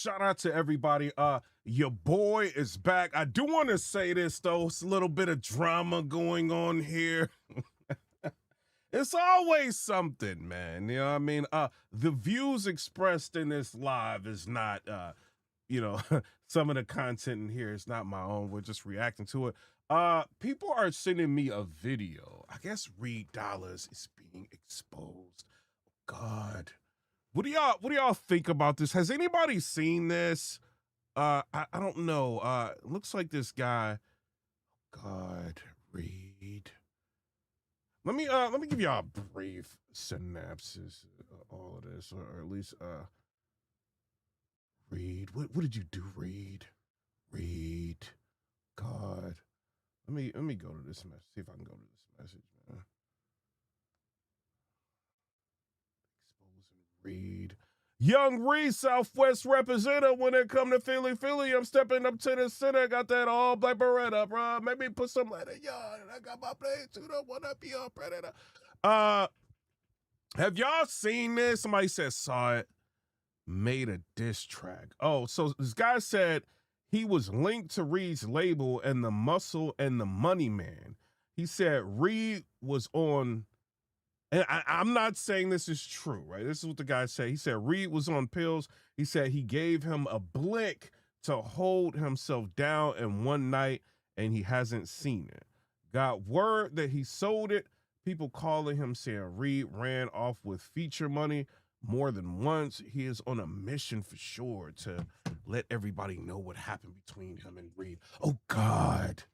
shout out to everybody. Your boy is back. I do want to say this though, it's a little bit of drama going on here. It's always something, man. You know what I mean? The views expressed in this live is not you know, some of the content in here is not my own. We're just reacting to it. People are sending me a video. I guess Reed DOLLAZ is being exposed. God. What do y'all think about this? Has anybody seen this? I don't know. It looks like this guy. God, Reed. Let me give y'all a brief synopsis of all of this, or at least Reed. What did you do, Reed? Reed. God. Let me go to this message. See if I can go to this message, man. Exposing Reed. Young Reed, Southwest representative. When it come to Philly, I'm stepping up to the center. Got that all black Beretta, bro. Maybe put some light in y'all. I got my blade too. Don't wanna be a predator. Have y'all seen this? Somebody said saw it. Made a diss track. Oh, so this guy said he was linked to Reed's label and the Muscle and the Money Man. He said Reed was on. And I'm not saying this is true, right? This is what the guy said. He said Reed was on pills. He said he gave him a blick to hold himself down in one night, and he hasn't seen it. Got word that he sold it. People calling him saying Reed ran off with feature money more than once. He is on a mission for sure to let everybody know what happened between him and Reed. Oh, God.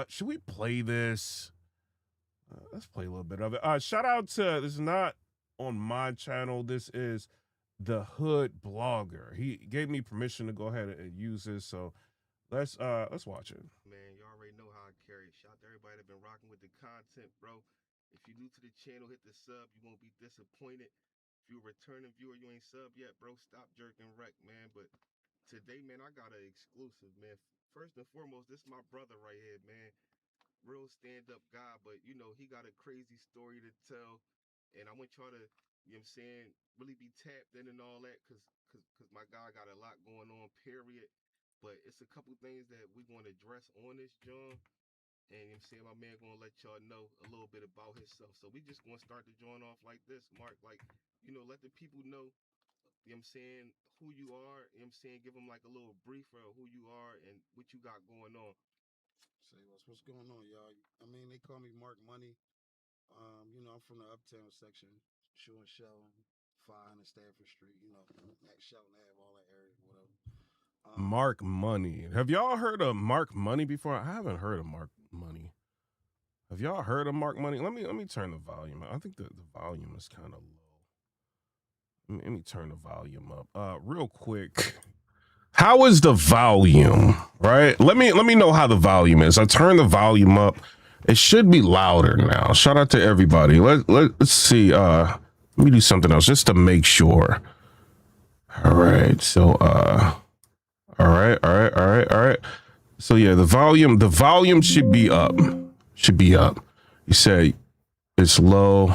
Should we play this? Let's play a little bit of it. Shout out to, this is not on my channel. This is the Hood Blogger. He gave me permission to go ahead and use this. So let's watch it. Man, you already know how I carry it. Shout out to everybody that's been rocking with the content, bro. If you're new to the channel, hit the sub. You won't be disappointed. If you're a returning viewer, you ain't sub yet, bro, stop jerking wreck, man. But today, man, I got an exclusive, man. First and foremost, this is my brother right here, man. Real stand-up guy, but you know, he got a crazy story to tell, and I want y'all to, you know what I'm saying, really be tapped in and all that, cause my guy got a lot going on, period. But it's a couple things that we want to address on this, John, and you know what I'm saying, my man gonna let y'all know a little bit about himself. So we just gonna start the joint off like this, Mark, like, you know, let the people know, you know what I'm saying, who you are, you know what I'm saying, give them like a little briefer of who you are and what you got going on. Say what's going on, y'all? I mean, they call me Mark Money. You know, I'm from the Uptown section, Shoe and Shell, 5 and Stafford Street. You know, that Shelton Ave, all that area, whatever. Mark Money. Have y'all heard of Mark Money before? I haven't heard of Mark Money. Have y'all heard of Mark Money? Let me turn the volume up. I think the volume is kind of low. Let me turn the volume up. Real quick. How is the volume, right? Let me know how the volume is. I turn the volume up. It should be louder now. Shout out to everybody. Let's see. Let me do something else just to make sure. All right. So all right. So yeah, the volume should be up. You say it's low.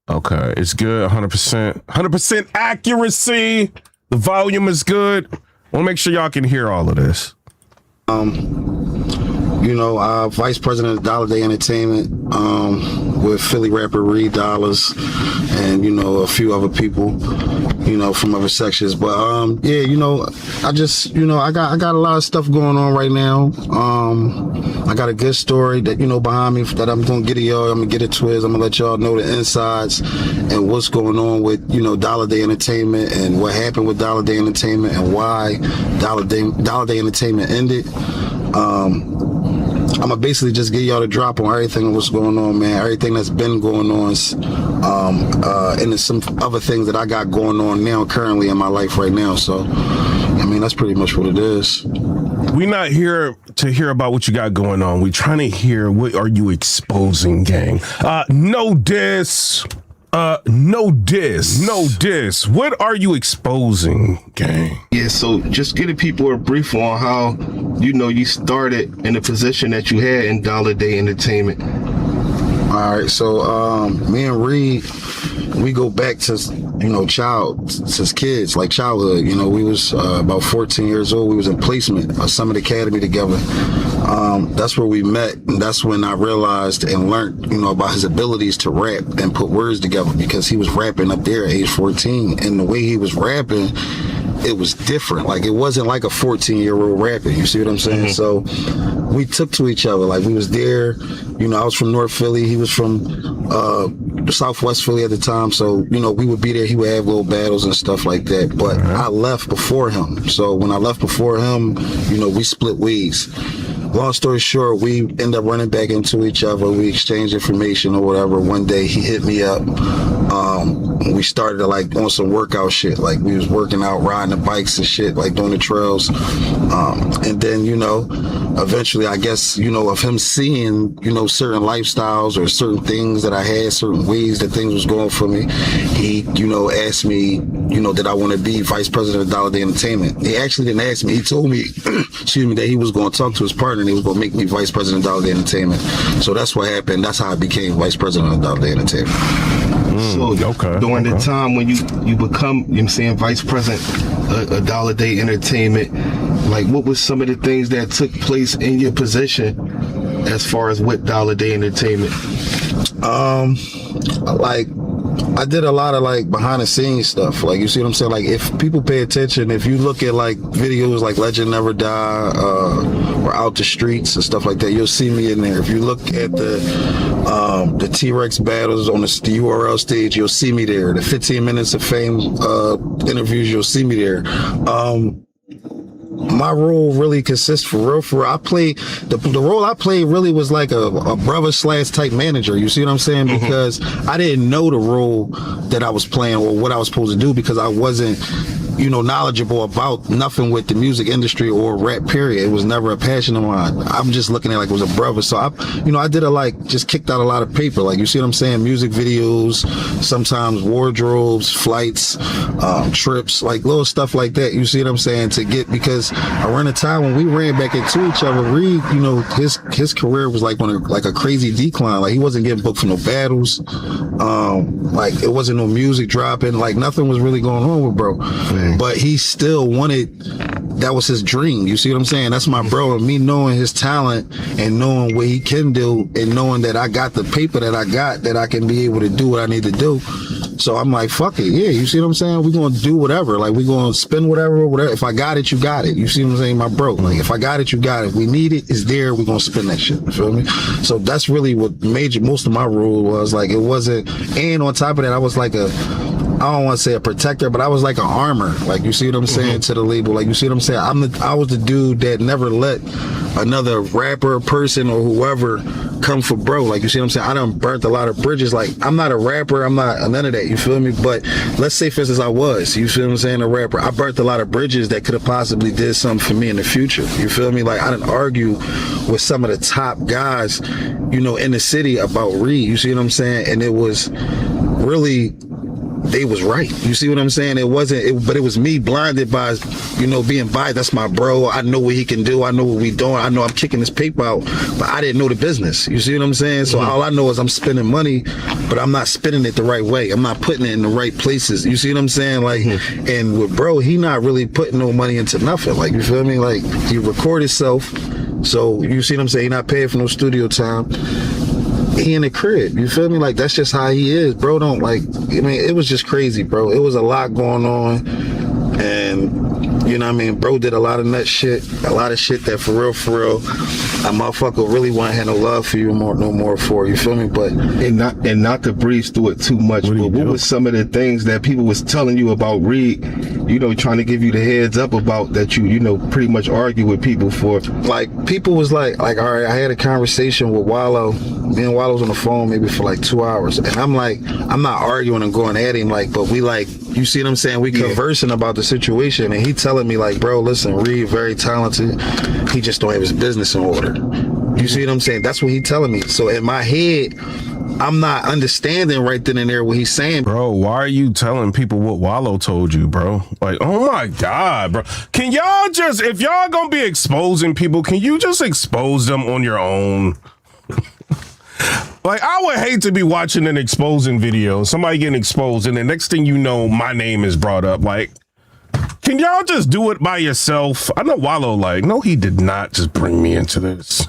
Okay, it's good. 100% accuracy. The volume is good. I want to make sure y'all can hear all of this. You know, Vice President of Dollar Day Entertainment with Philly rapper Reed DOLLAZ and, you know, a few other people, you know, from other sections. But, yeah, you know, I just, you know, I got a lot of stuff going on right now. I got a good story that, you know, behind me that I'm going to get to y'all. I'm going to get it to it. I'm going to let y'all know the insides and what's going on with, you know, Dollar Day Entertainment and what happened with Dollar Day Entertainment and why Dollar Day Entertainment ended. I'm gonna basically just get y'all to drop on everything and what's going on, man. Everything that's been going on, and there's some other things that I got going on now, currently in my life right now. So, I mean, that's pretty much what it is. We're not here to hear about what you got going on. We're trying to hear what are you exposing, gang. No diss. No diss. What are you exposing, gang? Yeah, so just giving people a brief on how, you know, you started in the position that you had in Dollar Day Entertainment. All right, so me and Reed, we go back to, since kids, like childhood. We was about 14 years old. We was in placement, Summit Academy together. That's where we met, and that's when I realized and learned, about his abilities to rap and put words together, because he was rapping up there at age 14, and the way he was rapping, it was different. Like, it wasn't like a 14-year-old rapping. You see what I'm saying? So we took to each other. Like, we was there. I was from North Philly. He was from Southwest Philly at the time. So, we would be there. He would have little battles and stuff like that. But I left before him. So when I left before him, we split ways. Long story short, we end up running back into each other. We exchanged information or whatever. One day he hit me up. We started on some workout shit. Like, we was working out, riding the bikes and shit, like doing the trails. And then, eventually, I guess, of him seeing, certain lifestyles or certain things that I had, certain ways that things was going for me, he, asked me, that I want to be vice president of Dollar Day Entertainment. He actually didn't ask me. He told me, excuse me, that he was going to talk to his partner and he was going to make me vice president of Dollar Day Entertainment. So that's what happened. That's how I became vice president of Dollar Day Entertainment. So during the time when you become, vice president of Dollar Day Entertainment, like, what was some of the things that took place in your position as far as with Dollar Day Entertainment? I did a lot of behind the scenes stuff. Like, you see what I'm saying? Like, if people pay attention, if you look at videos like Legend Never Die, or Out the Streets and stuff like that, you'll see me in there. If you look at the T-Rex battles on the URL stage, you'll see me there. The 15 Minutes of Fame interviews, you'll see me there. My role really consists for real. I play the role I played really was like a brother / type manager. You see what I'm saying? Because I didn't know the role that I was playing or what I was supposed to do, because I wasn't, knowledgeable about nothing with the music industry or rap, period. It was never a passion of mine. I'm just looking at it like it was a brother. So I did just kicked out a lot of paper. Like, you see what I'm saying? Music videos, sometimes wardrobes, flights, trips, like little stuff like that. You see what I'm saying? Because around the time when we ran back into each other, Reed, his career was on a crazy decline. Like, he wasn't getting booked for no battles. It wasn't no music dropping. Like, nothing was really going on with bro. But he still wanted, that was his dream. You see what I'm saying? That's my bro. And me knowing his talent and knowing what he can do and knowing that I got the paper that I got, that I can be able to do what I need to do. So I'm like, fuck it. Yeah, you see what I'm saying? We're going to do whatever. Like, we're going to spend whatever. If I got it, you got it. You see what I'm saying? My bro. Like, if I got it, you got it. If we need it, it's there. We're going to spend that shit. You feel me? So that's really what most of my rule was. Like, it wasn't, and on top of that, I was like I don't want to say a protector, but I was like an armor. Like, you see what I'm saying, to the label. Like, you see what I'm saying? I was the dude that never let another rapper, person, or whoever come for bro. Like, you see what I'm saying? I done burnt a lot of bridges. Like, I'm not a rapper. I'm not none of that. You feel me? But let's say, for instance, I was. You feel what I'm saying? A rapper. I burnt a lot of bridges that could have possibly did something for me in the future. You feel me? Like, I didn't argue with some of the top guys, in the city about Reed. You see what I'm saying? And it was really, they was right. You see what I'm saying? But it was me blinded by, being biased. That's my bro. I know what he can do. I know what we doing. I know I'm kicking this paper out, but I didn't know the business. You see what I'm saying? So all I know is I'm spending money, but I'm not spending it the right way. I'm not putting it in the right places. You see what I'm saying? Like, and with bro, he not really putting no money into nothing. Like, you feel me? Like, he record himself. So you see what I'm saying? He not paying for no studio time. He in the crib, you feel me? Like, that's just how he is, bro. It was just crazy, bro. It was a lot going on, and bro did a lot of nut shit, a lot of shit that for real, a motherfucker really won't have no love for you no more for, you feel me? But and not to breeze through it too much, but what was some of the things that people was telling you about Reed, trying to give you the heads up about that you pretty much argue with people for? Like, people was like, all right, I had a conversation with Wallow. Me and Wallow's on the phone maybe for 2 hours, and I'm like, I'm not arguing and going at him, but we you see what I'm saying? We conversing about the situation, and he telling me bro, listen, Reed very talented. He just don't have his business in order. You see what I'm saying? That's what he telling me. So in my head, I'm not understanding right then and there what he's saying. Bro, why are you telling people what Wallow told you, bro? Like, oh my God, bro. Can y'all just, if y'all gonna be exposing people, can you just expose them on your own? Like, I would hate to be watching an exposing video, somebody getting exposed, and the next thing you know, my name is brought up. Like, can y'all just do it by yourself? I know Wallow like, no, he did not just bring me into this.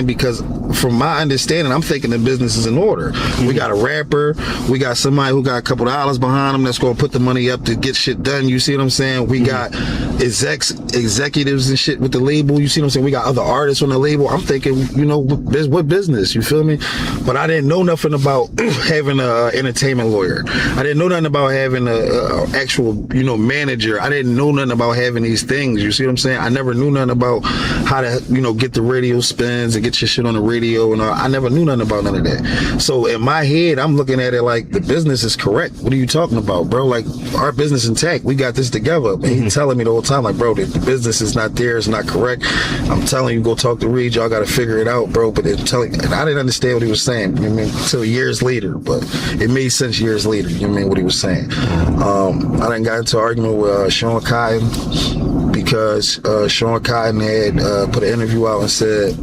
Because from my understanding, I'm thinking the business is in order. We got a rapper, we got somebody who got a couple of dollars behind him that's gonna put the money up to get shit done. You see what I'm saying? We got executives and shit with the label. You see what I'm saying? We got other artists on the label. I'm thinking, you know, what business? You feel me? But I didn't know nothing about having a entertainment lawyer. I didn't know nothing about having a actual, you know, manager. I didn't know nothing about having these things. You see what I'm saying? I never knew nothing about how to, you know, get the radio spins and get your shit on the radio, and I never knew nothing about none of that. So in my head, I'm looking at it like the business is correct. What are you talking about, bro? Like, our business intact. We got this together. And he's telling me the whole time, like, bro, the business is not there. It's not correct. I'm telling you, go talk to Reed. Y'all got to figure it out, bro. But they're telling, and I didn't understand what he was saying. You know what I mean? Until years later, but it made sense years later. You know what I mean? What he was saying. I done got into an argument with Sean Cotton because Sean Cotton had put an interview out and said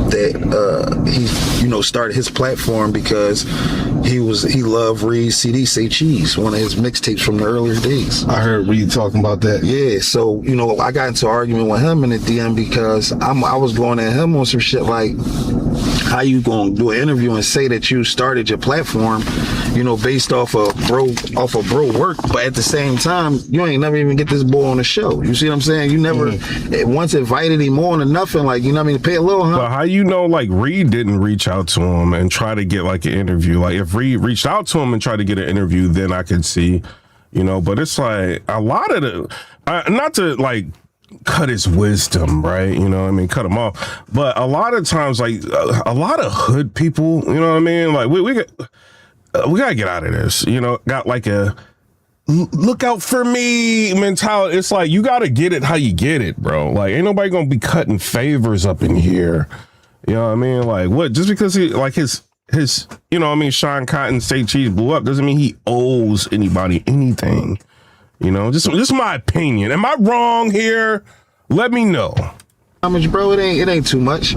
that he, you know, started his platform because he loved Reed's CD Say Cheese, one of his mixtapes from the earlier days. I heard Reed talking about that. Yeah, so, you know, I got into an argument with him in the DM because I was going at him on some shit like, how you gonna do an interview and say that you started your platform, you know, based off of bro work, but at the same time, you ain't never even get this boy on the show. You see what I'm saying? You never once invited him on or nothing, like, you know what I mean? Pay a little, huh? But how you know, like, Reed didn't reach out to him and try to get like an interview? Like, if Reed reached out to him and tried to get an interview, then I could see, you know. But it's like a lot of the, not to like cut his wisdom, right? You know what I mean? Cut him off. But a lot of times, like, a lot of hood people, you know what I mean? Like, we gotta get out of this, you know, got like a look out for me mentality. It's like, you gotta get it how you get it, bro. Like, ain't nobody gonna be cutting favors up in here. You know what I mean? Like, what, just because he, like, his, you know what I mean, Sean Cotton Say Cheese blew up doesn't mean he owes anybody anything. You know, just my opinion. Am I wrong here? Let me know. How much, bro? It ain't too much.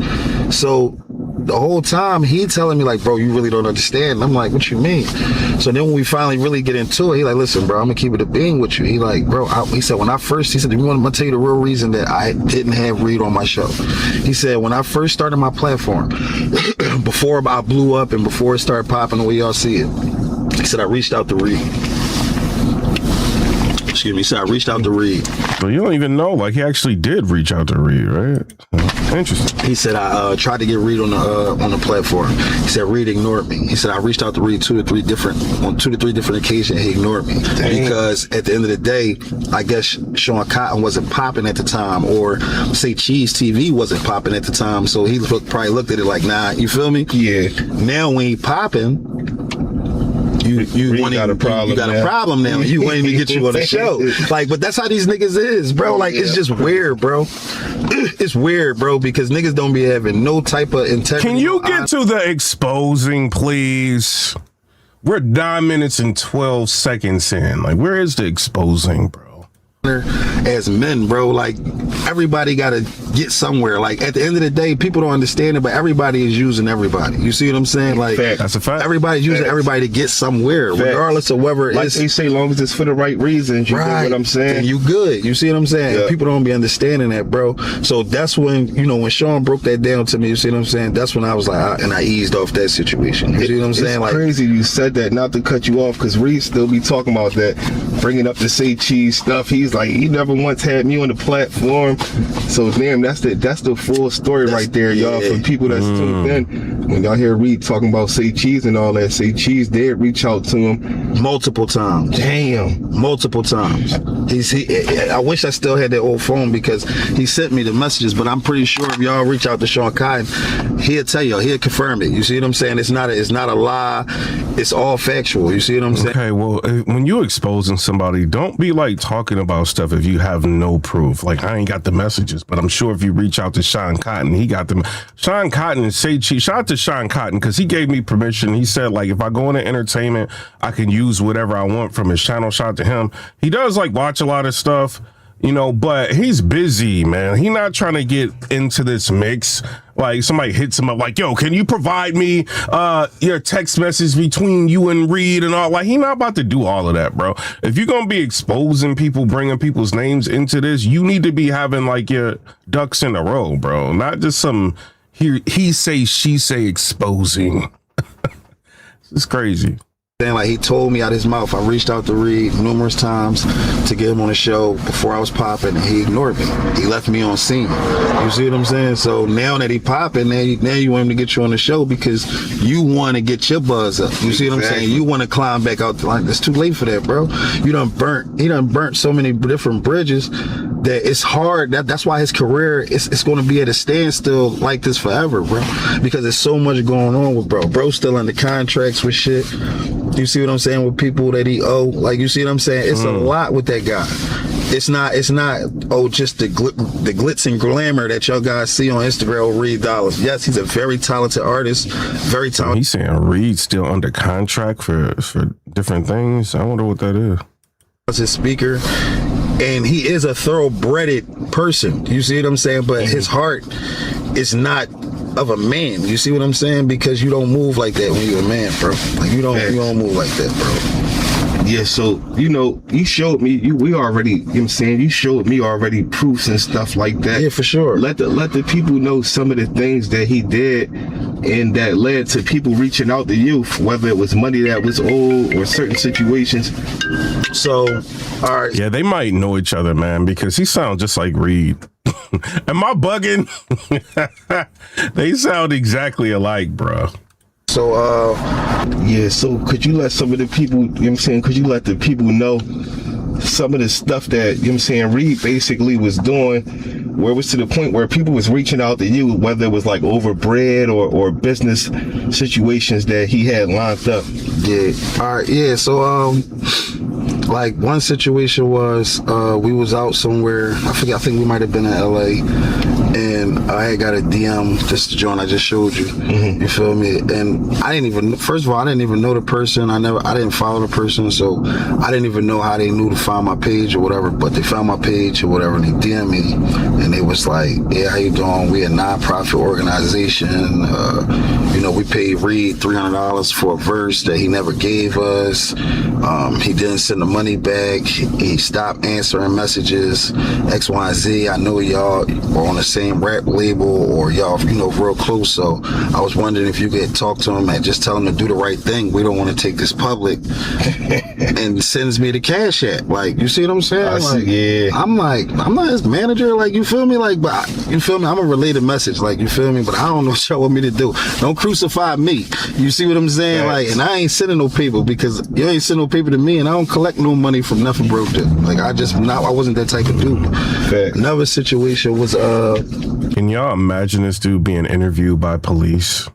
So the whole time he telling me like, bro, you really don't understand. And I'm like, what you mean? So then when we finally really get into it, he like, listen, bro, I'm gonna keep it a being with you. He like, bro, he said, he said, you want me to tell you the real reason that I didn't have Reed on my show? He said, when I first started my platform, before I blew up and before it started popping the way y'all see it, he said, I reached out to Reed. Excuse me, so I reached out to Reed. So you don't even know, like, he actually did reach out to Reed, right? Interesting. He said, I tried to get Reed on the platform. He said, Reed ignored me. He said, I reached out to Reed on 2 to 3 different occasions. He ignored me. Dang. Because at the end of the day, I guess Sean Cotton wasn't popping at the time, or Say Cheese TV wasn't popping at the time. So he probably looked at it like, nah, you feel me? Yeah. Now when he popping, you got a problem now. You want him to get you on the show. Like, but that's how these niggas is, bro. Like, it's just weird, bro. It's weird, bro, because niggas don't be having no type of integrity. Can you get to the exposing, please? We're 9 minutes and 12 seconds in. Like, where is the exposing, bro? As men, bro, like, everybody gotta get somewhere. Like, at the end of the day, people don't understand it, but everybody is using everybody. You see what I'm saying? Like, that's a fact. Everybody's using everybody to get somewhere, regardless of whether like it's, they say, long as it's for the right reasons. You know what I'm saying? And you good. You see what I'm saying? Yeah. People don't be understanding that, bro. So that's when, you know, when Sean broke that down to me, you see what I'm saying? That's when I was like, I eased off that situation. You see what I'm saying? It's crazy you said that, not to cut you off, because Reed still be talking about that, bringing up the Say Cheese stuff. He's like, he never once had me on the platform. So damn, that's the full story right there, y'all. For people that's tuned in, when y'all hear Reed talking about Say Cheese and all that, Say Cheese did reach out to him multiple times. Damn, multiple times. I wish I still had that old phone, because he sent me the messages. But I'm pretty sure if y'all reach out to Sean Cotton, he'll tell you, he'll confirm it. You see what I'm saying? It's not a lie. It's all factual. You see what I'm saying? Okay, well, when you exposing somebody, don't be like talking about stuff if you have no proof. Like, I ain't got the messages, but I'm sure if you reach out to Sean Cotton, he got them. Sean Cotton and Say Cheese. Shout out to Sean Cotton, because he gave me permission. He said, like, if I go into entertainment, I can use whatever I want from his channel. Shout out to him. He does like watch a lot of stuff. you know, but he's busy, man. He not trying to get into this mix. Like somebody hits him up like, yo, can you provide me your text message between you and Reed and all? Like, he not about to do all of that, bro. If you're going to be exposing people, bringing people's names into this, you need to be having like your ducks in a row, bro. Not just some he say, she say exposing. It's crazy. Then, like, he told me out his mouth. I reached out to Reed numerous times to get him on the show before I was popping, and he ignored me. He left me on scene. You see what I'm saying? So now that he popping, now you want him to get you on the show because you want to get your buzz up. You see what I'm saying? You want to climb back out. Like, it's too late for that, bro. He done burnt so many different bridges that it's hard. That's why his career is going to be at a standstill like this forever, bro. Because there's so much going on with bro. Bro's still under contracts with shit. You see what I'm saying, with people that he owe? Like, you see what I'm saying? It's a lot with that guy. It's not just the glitz and glamour that y'all guys see on Instagram with Reed $. Yes, he's a very talented artist, very talented. He's saying Reed's still under contract for different things. I wonder what that is. As a speaker, and he is a thoroughbred person. You see what I'm saying? But his heart is not of a man. You see what I'm saying? Because you don't move like that when you're a man, bro. Like, you don't move like that, bro. Yeah, so, you know, you showed me, we already, you know what I'm saying, you showed me already proofs and stuff like that. Yeah, for sure. Let the people know some of the things that he did and that led to people reaching out to you, whether it was money that was owed or certain situations. So, all right. Yeah, they might know each other, man, because he sounds just like Reed. Am I bugging? They sound exactly alike, bro. So, yeah, so could you let some of the people, you know what I'm saying, could you let the people know some of the stuff that, you know what I'm saying, Reed basically was doing, where it was to the point where people was reaching out to you, whether it was like over bread or business situations that he had lined up? Yeah, all right, yeah, so, like, one situation was, we was out somewhere, I think we might have been in LA, and I had got a DM, just the joint I just showed you, you feel me? And I didn't even, first of all, I didn't even know the person, I didn't follow the person, so I didn't even know how they knew to find my page or whatever, but they found my page or whatever, and they DM'd me, and they was like, yeah, how you doing? We a non-profit organization, you know, we paid Reed $300 for a verse that he never gave us, he didn't send the money back, he stopped answering messages, X, Y, Z, I know y'all are on the same rap label, or y'all, you know, real close, so I was wondering if you could talk to him and just tell him to do the right thing. We don't want to take this public. And sends me the cash app. Like, you see what I'm saying? Like, yeah. I'm not his manager, like, you feel me? Like, but you feel me? I'm a related message, like, you feel me? But I don't know what y'all want me to do. Don't crucify me. You see what I'm saying? Like, and I ain't sending no paper because you ain't sending no paper to me, and I don't collect no money from nothing broke did. Like, I wasn't that type of dude. Another situation was Can y'all imagine this dude being interviewed by police?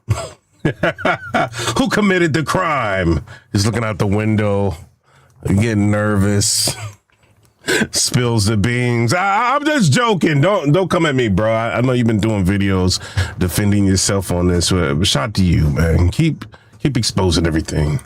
Who committed the crime? He's looking out the window, getting nervous, spills the beans. I'm just joking. Don't come at me, bro. I know you've been doing videos defending yourself on this. Shout out to you, man. Keep exposing everything.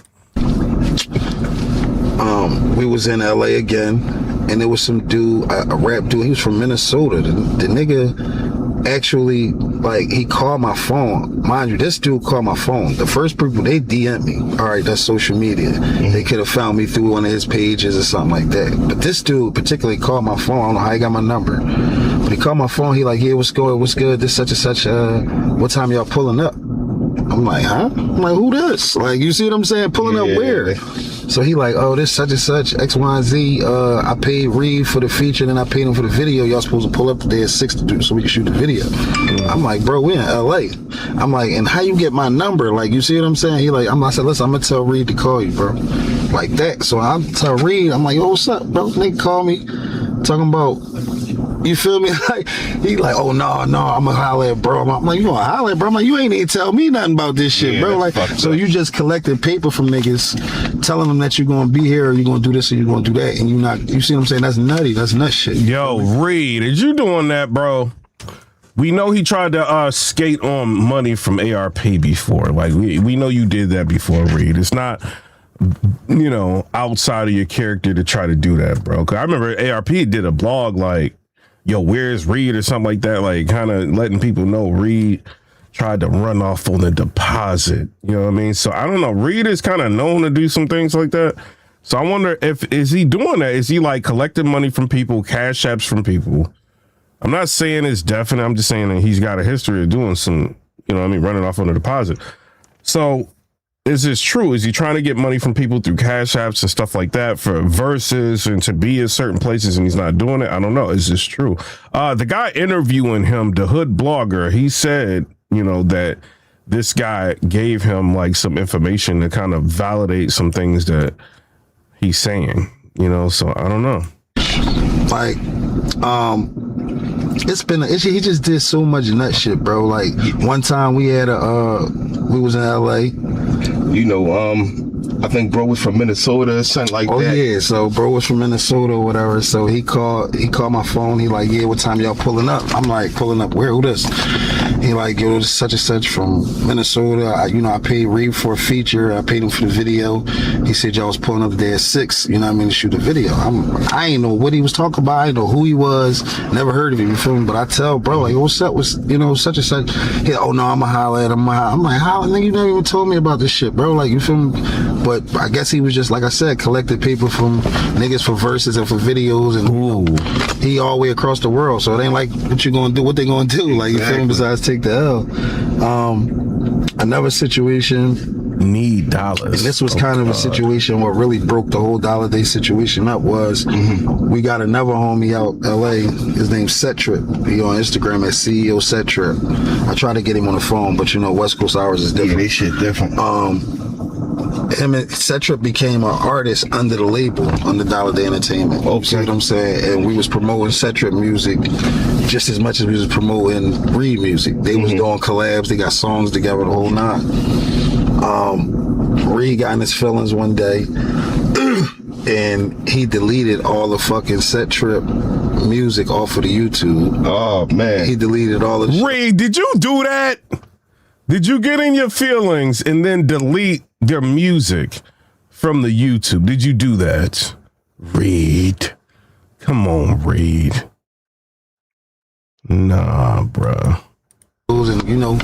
We was in LA again, and there was some dude, a rap dude. He was from Minnesota. The nigga actually, like, he called my phone. Mind you, this dude called my phone. The first people, they DM me. All right, that's social media. They could have found me through one of his pages or something like that. But this dude particularly called my phone. I don't know how he got my number. But he called my phone. He like, yeah, what's good? This such and such. What time y'all pulling up? I'm like, huh? I'm like, who this? Like, you see what I'm saying? Pulling up where? So he like, oh, this such and such, X, Y, and Z. I paid Reed for the feature, and then I paid him for the video. Y'all supposed to pull up there at 6 to do so we can shoot the video. I'm like, bro, we in LA. I'm like, and how you get my number? Like, you see what I'm saying? He like, I said, listen, I'm gonna tell Reed to call you, bro. Like that. So I tell Reed, I'm like, yo, what's up, bro? Nigga call me, talking about, you feel me? Like, he like, oh, no, I'm gonna holler at bro. I'm like, you gonna holler at bro? I'm like, you ain't even tell me nothing about this shit, bro. Like, so you just collected paper from niggas, telling them that you're gonna be here, or you're gonna do this, or you're gonna do that, and you see what I'm saying? That's nutty. That's nut shit. Yo, Reed, is you doing that, bro? We know he tried to skate on money from ARP before. Like, we know you did that before, Reed. It's not you know, outside of your character to try to do that, bro. Cause I remember ARP did a blog like, yo, where's Reed or something like that, like kind of letting people know Reed tried to run off on the deposit. You know what I mean? So I don't know. Reed is kind of known to do some things like that. So I wonder is he doing that? Is he like collecting money from people, cash apps from people? I'm not saying it's definite. I'm just saying that he's got a history of doing some, you know what I mean, running off on the deposit. So is this true? Is he trying to get money from people through cash apps and stuff like that for verses and to be in certain places and he's not doing it? I don't know. Is this true? The guy interviewing him, the hood blogger, he said, you know, that this guy gave him like some information to kind of validate some things that he's saying, you know, so I don't know. Like, he just did so much nut shit, bro. Like one time we was in LA. You know, I think bro was from Minnesota or something like that. Oh yeah, so bro was from Minnesota or whatever. So he called my phone. He like, yeah, what time y'all pulling up? I'm like, pulling up where? Who this? He like, yo, this such and such from Minnesota. I paid Reed for a feature. I paid him for the video. He said y'all was pulling up today at 6. You know what I mean, to shoot a video. I ain't know what he was talking about. I didn't know who he was. Never heard of him. You feel me? But I tell bro like, what's up with such and such? He, oh no, I'ma holler at him. I'm like, how? Nigga, you never even told me about this shit, bro. Like, you feel me? But I guess he was just, like I said, collected paper from niggas for verses and for videos, and he all the way across the world. So it ain't like what you gonna do, what they gonna do, like, you feel me, besides take the L. Another situation, need dollars. and this was kind of a situation what really broke the whole Dollar Day situation up was we got another homie out LA. His name's Setrip. He on Instagram as CEO Setrip. I try to get him on the phone, but you know West Coast hours is different. Yeah, they shit different. Him and Setrip became an artist under the label, under Dollar Day Entertainment. Okay. See what I'm saying? And we was promoting Setrip music just as much as we was promoting Reed music. They was doing collabs, they got songs together, the whole nine. Reed got in his feelings one day and he deleted all the fucking Setrip music off of the YouTube. Oh man. He deleted all the Reed, did you do that? Did you get in your feelings and then delete their music from the YouTube? Did you do that? Reed. Come on, Reed. Nah, bruh. And you know,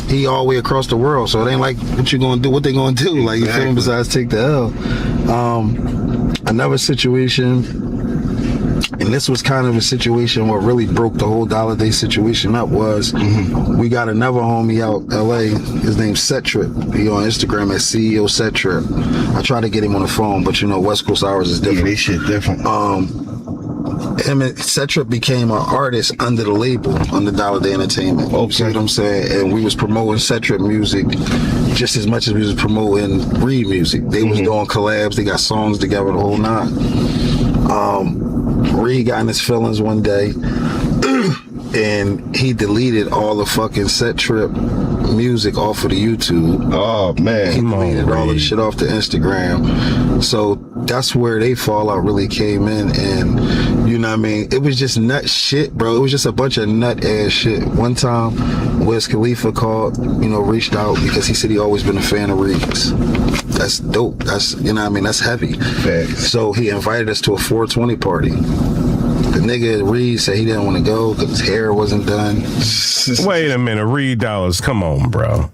he all the way across the world, so it ain't like what you gonna do, what they gonna do, like, you feel me, besides take the L. Another situation, and this was kind of a situation what really broke the whole Dollar Day situation up was we got another homie out LA. His name's Setrip. He on Instagram as CEO Setrip. I try to get him on the phone, but you know West Coast hours is different. Yeah, they shit different. Him and Setrip became an artist under the label, under Dollar Day Entertainment. Okay. See what I'm saying? And we was promoting Setrip music just as much as we was promoting Reed music. They was doing collabs, they got songs together, the whole nine. Reed got in his feelings one day and he deleted all the fucking Setrip music off of the YouTube. Oh man. He deleted all of the shit off the Instagram. So that's where they fallout really came in, and you know what I mean, it was just nut shit, bro. It was just a bunch of nut ass shit. One time Wiz Khalifa called, you know, reached out because he said he always been a fan of Reed's. That's dope. That's, you know what I mean, that's heavy. Facts. So he invited us to a 420 party. The nigga Reed said he didn't want to go because his hair wasn't done. Wait a minute, Reed Dollars, come on, bro.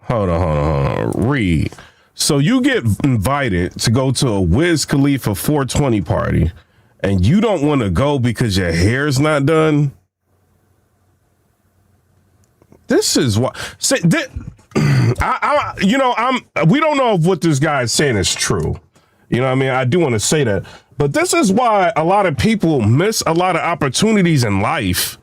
Hold on. Reed. So you get invited to go to a Wiz Khalifa 420 party and you don't want to go because your hair's not done? This is what... we don't know if what this guy is saying is true. You know what I mean? I do want to say that. But this is why a lot of people miss a lot of opportunities in life.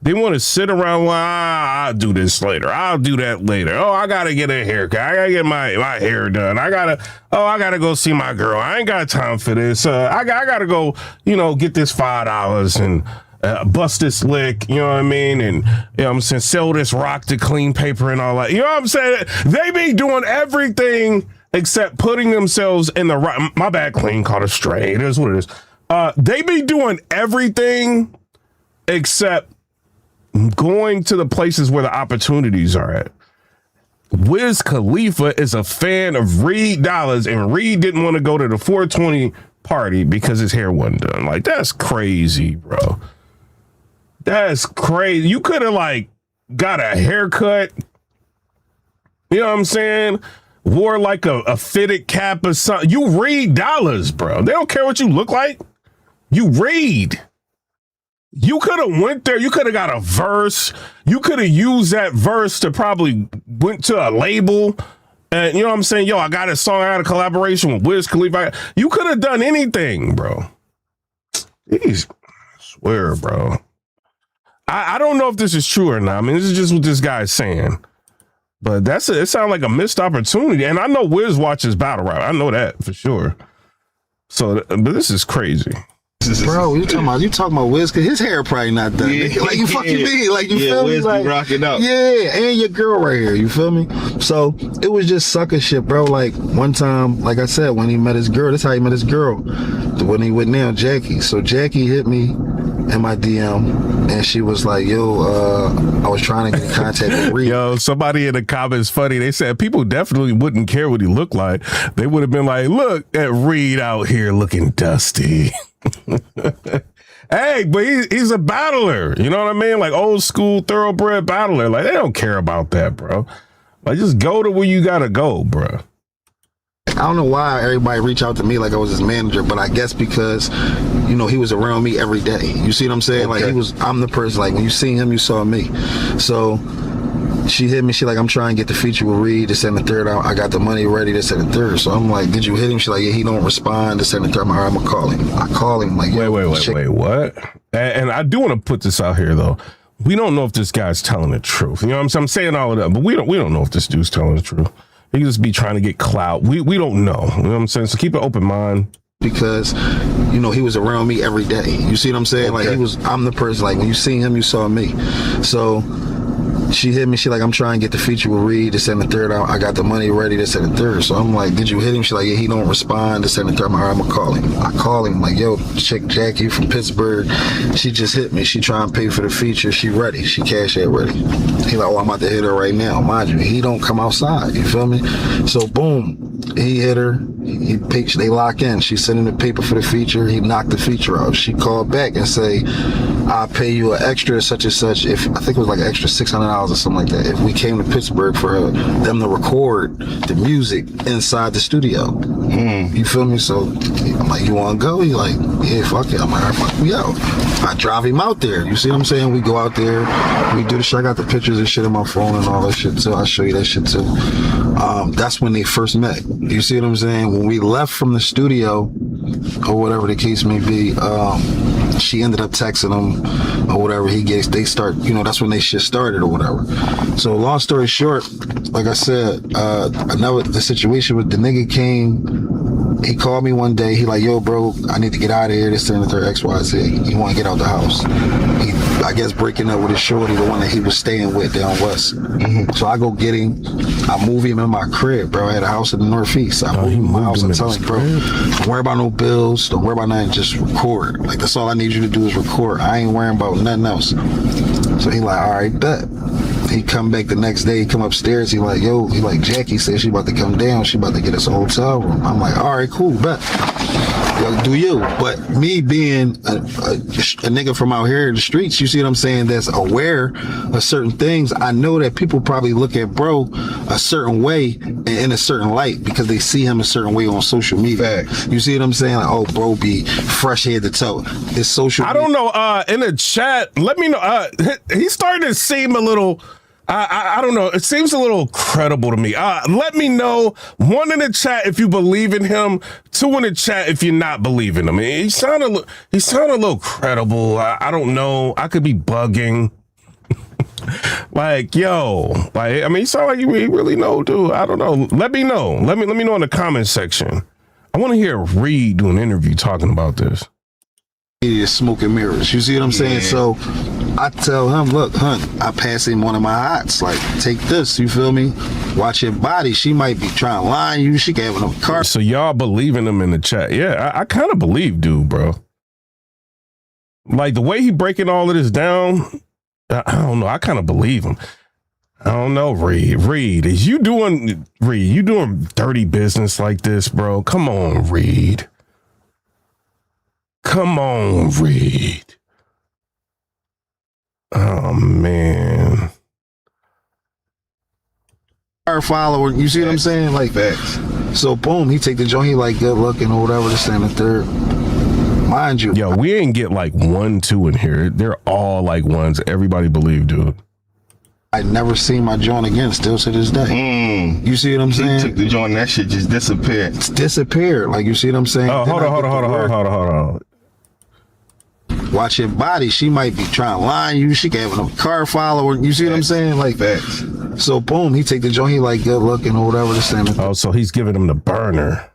They want to sit around, well, I'll do this later. I'll do that later. Oh, I got to get a haircut. I got to get my hair done. I got to go see my girl. I ain't got time for this. I got to go, get this $5 and bust this lick, you know what I mean? And, you know what I'm saying, sell this rock to clean paper and all that. You know what I'm saying? They be doing everything except putting themselves in the right. My bad, clean, caught a stray. It is what it is. They be doing everything except going to the places where the opportunities are at. Wiz Khalifa is a fan of Reed $, and Reed didn't want to go to the 420 party because his hair wasn't done. Like, that's crazy, bro. That's crazy. You could have, like, got a haircut. You know what I'm saying? Wore like a fitted cap or something. You Reed $, bro. They don't care what you look like. You Reed. You could have went there. You could have got a verse. You could have used that verse to probably went to a label. And you know what I'm saying? Yo, I got a song. I got a collaboration with Wiz Khalifa. You could have done anything, bro. Jeez. I swear, bro. I don't know if this is true or not. I mean, this is just what this guy's saying. But it sounds like a missed opportunity. And I know Wiz watches battle rap. I know that for sure. So, but this is crazy. Bro, you talking about Wiz, cause his hair probably not done. Yeah, like you fucking me, like you feel Wiz me, like be rocking out. Yeah, and your girl right here, you feel me? So it was just sucker shit, bro. Like one time, like I said, when he met his girl, that's how he met his girl. When he went now, Jackie. So Jackie hit me in my DM, and she was like, "Yo, I was trying to get in contact with Reed." Yo, somebody in the comments funny. They said people definitely wouldn't care what he looked like. They would have been like, "Look at Reed out here looking dusty." Hey, but he's a battler. You know what I mean? Like old school thoroughbred battler. Like they don't care about that, bro. Like just go to where you gotta go, bro. I don't know why everybody reached out to me like I was his manager, but I guess because, you know, he was around me every day. You see what I'm saying? Okay. Like I'm the person, like when you see him, you saw me. So she hit me, she like, I'm trying to get the feature with Reed, this and the third. I got the money ready, this and the third. So I'm like, did you hit him? She like, yeah, he don't respond, this and the third. I'm like, all right, I'm gonna call him. I call him like, Wait, what? And I do want to put this out here though. We don't know if this guy's telling the truth. You know what I'm saying? I'm saying all of that, but we don't know if this dude's telling the truth. He could just be trying to get clout. We don't know. You know what I'm saying? So keep an open mind. Because, you know, he was around me every day. You see what I'm saying? Okay. Like I'm the person, like when you see him, you saw me. So she hit me, she like, I'm trying to get the feature with Reed, this and the third. I got the money ready, this and the third. So I'm like, did you hit him? She like, yeah, he don't respond, this and the third. I'm like, all right, I'm gonna call him. I call him like, yo, chick Jackie from Pittsburgh, she just hit me. She trying to pay for the feature. She ready. She cash out ready. He like, oh, I'm about to hit her right now. Mind you, he don't come outside. You feel me? So boom, he hit her. They lock in. She sent him the paper for the feature. He knocked the feature out. She called back and say, I'll pay you an extra such and such. If I think it was like an extra $600 or something like that. If we came to Pittsburgh for them to record the music inside the studio. You feel me? So I'm like, you want to go? He like, yeah, fuck it. I'm like, all right, fuck, we out. I drive him out there. You see what I'm saying? We go out there. We do the shit. I got the pictures and shit on my phone and all that shit too. I'll show you that shit too. That's when they first met. You see what I'm saying? When we left from the studio, or whatever the case may be, she ended up texting him or whatever. They start, you know, that's when they shit started or whatever. So long story short, like I said, the situation with the nigga came, he called me one day. He like, yo, bro, I need to get out of here. This and the third XYZ. He want to get out the house. He, I guess, breaking up with his shorty, the one that he was staying with down west. So I go get him. I move him in my crib, bro. I had a house in the Northeast. I move him in my house and tell him, bro, don't worry about no bills. Don't worry about nothing. Just record. Like, that's all I need you to do is record. I ain't worrying about nothing else. So he like, all right, bet. He come back the next day, he come upstairs, he like, Jackie said she about to come down, she about to get us a hotel room. I'm like, all right, cool, bet. Yo, do you. But me being a nigga from out here in the streets, you see what I'm saying, that's aware of certain things, I know that people probably look at bro a certain way and in a certain light because they see him a certain way on social media. Facts. You see what I'm saying? Like, oh, bro be fresh head to toe. It's social media. I don't know, in the chat, let me know, he's starting to seem a little... I don't know. It seems a little credible to me. Let me know. 1 in the chat if you believe in him. 2 in the chat if you're not believing him. He sounded a little credible. I don't know. I could be bugging. Like, yo, like, I mean, he sound like he really know, dude. I don't know. Let me know. Let me know in the comment section. I want to hear Reed do an interview talking about this. Is smoke and mirrors. You see what I'm saying? So I tell him, look, hun, I pass him one of my hots. Like, take this, you feel me? Watch your body. She might be trying to lie you. She can have a car. So y'all believe in him in the chat. Yeah, I kind of believe dude, bro. Like the way he breaking all of this down, I don't know. I kind of believe him. I don't know, Reed, is you doing dirty business like this, bro? Come on, Reed. Come on, Reed. Oh man. Our follower, you see what I'm saying? Like Facts. So boom, he take the joint, he like good looking or whatever, this and the third. Mind you. Yo, we ain't get like 1, 2 in here. They're all like ones everybody believe, dude. I never seen my joint again, still to this day. You see what I'm saying? He took the joint, that shit just disappeared. It's disappeared. Like, you see what I'm saying? Oh, hold on. Watch your body. She might be trying to lie you. She can have a car follower. You see what I'm saying? Like, Facts. so boom, he take the joint, he like good looking or whatever, this and the third. Oh, so he's giving him the burner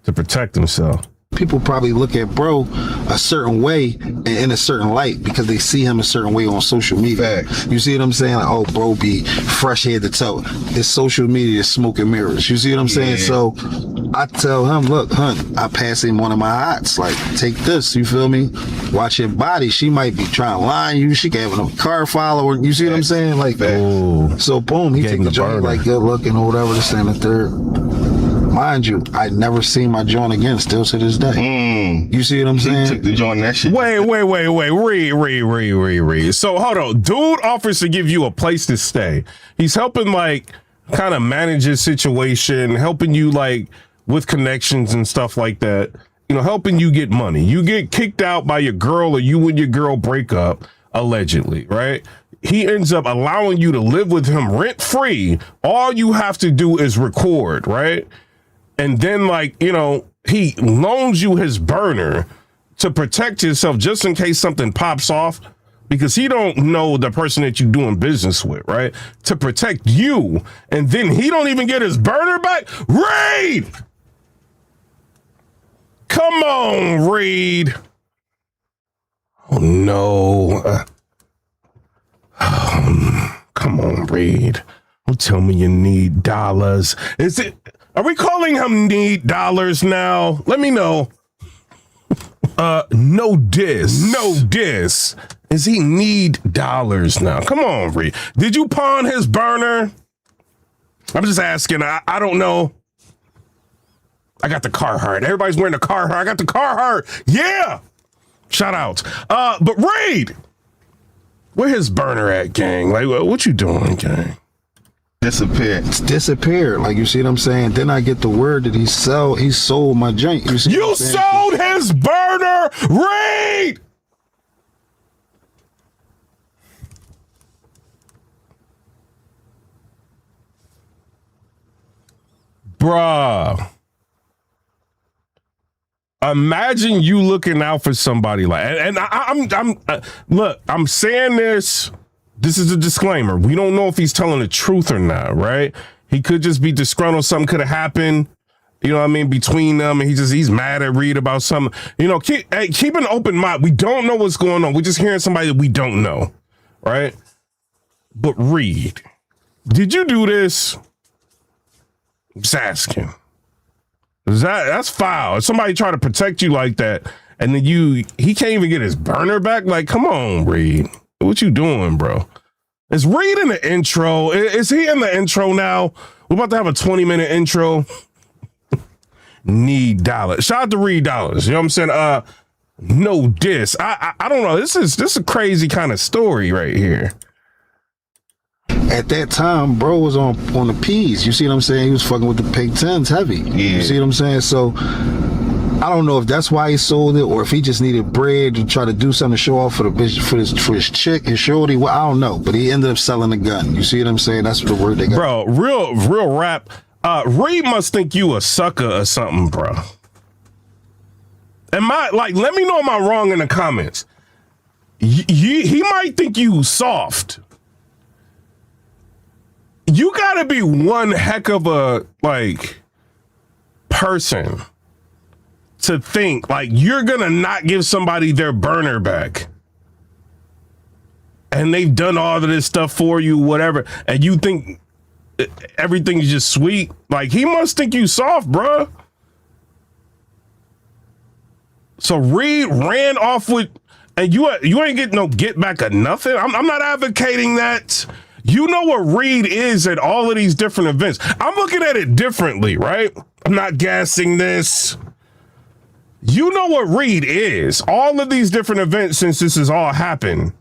to protect himself. People probably look at bro a certain way and in a certain light because they see him a certain way on social media. Facts. You see what I'm saying? Like, oh, bro be fresh head to toe. It's social media, it's smoke and mirrors. You see what I'm saying? So I tell him, look, hun, I pass him one of my hots. Like, take this, you feel me? Watch your body. She might be trying to lie you. She can have a car follower. You see what I'm saying? Like, so boom, he take the joint, like good looking or whatever, this and the third. Mind you, I never seen my joint again, still to this day. You see what I'm saying? He took the joint, that shit. Wait. Reed. So hold on. Dude offers to give you a place to stay. He's helping like kind of manage his situation, helping you like with connections and stuff like that. You know, helping you get money. You get kicked out by your girl or you and your girl break up, allegedly, right? He ends up allowing you to live with him rent free. All you have to do is record, right? And then, like, you know, he loans you his burner to protect yourself just in case something pops off because he don't know the person that you're doing business with, right? To protect you. And then he don't even get his burner back. Reed! Come on, Reed. Oh, no. Come on, Reed. Don't tell me you need dollars. Are we calling him need dollars now? Let me know. No diss. Is he need dollars now? Come on, Reed. Did you pawn his burner? I'm just asking. I don't know. I got the Carhartt. Everybody's wearing the Carhartt. I got the Carhartt. Yeah. Shout out. But Reed, where his burner at, gang? Like, what you doing, gang? Disappeared. It's disappeared. Like, you see what I'm saying? Then I get the word that he sold my joint. You see You sold his burner, Reed! Bruh. Imagine you looking out for somebody like, and I'm look, I'm saying this. This is a disclaimer. We don't know if he's telling the truth or not, right? He could just be disgruntled. Something could have happened, you know what I mean, between them. And he's mad at Reed about something. You know, keep an open mind. We don't know what's going on. We're just hearing somebody that we don't know, right? But Reed, did you do this? I'm just asking. That's foul. If somebody try to protect you like that, and then he can't even get his burner back. Like, come on, Reed. What you doing, bro? Is Reed in the intro? Is he in the intro now? We're about to have a 20-minute intro. Need dollars. Shout out to Reed Dollars. You know what I'm saying? No diss. I don't know. This is a crazy kind of story right here. At that time, bro was on the P's. You see what I'm saying? He was fucking with the Pig 10s heavy. Yeah. You see what I'm saying? So I don't know if that's why he sold it or if he just needed bread to try to do something to show off for the bitch, for his chick, his shorty. Well, I don't know, but he ended up selling the gun. You see what I'm saying? That's the word they got. Bro, real rap. Reed must think you a sucker or something, bro. Let me know am I wrong in the comments. He might think you soft. You gotta be one heck of a person to think like you're gonna not give somebody their burner back. And they've done all of this stuff for you, whatever, and you think everything's just sweet. Like, he must think you soft, bruh. So Reed ran off with, and you ain't getting no get back or nothing. I'm not advocating that. You know what Reed is at all of these different events. I'm looking at it differently, right? I'm not gassing this. You know what Reed is. All of these different events since this has all happened.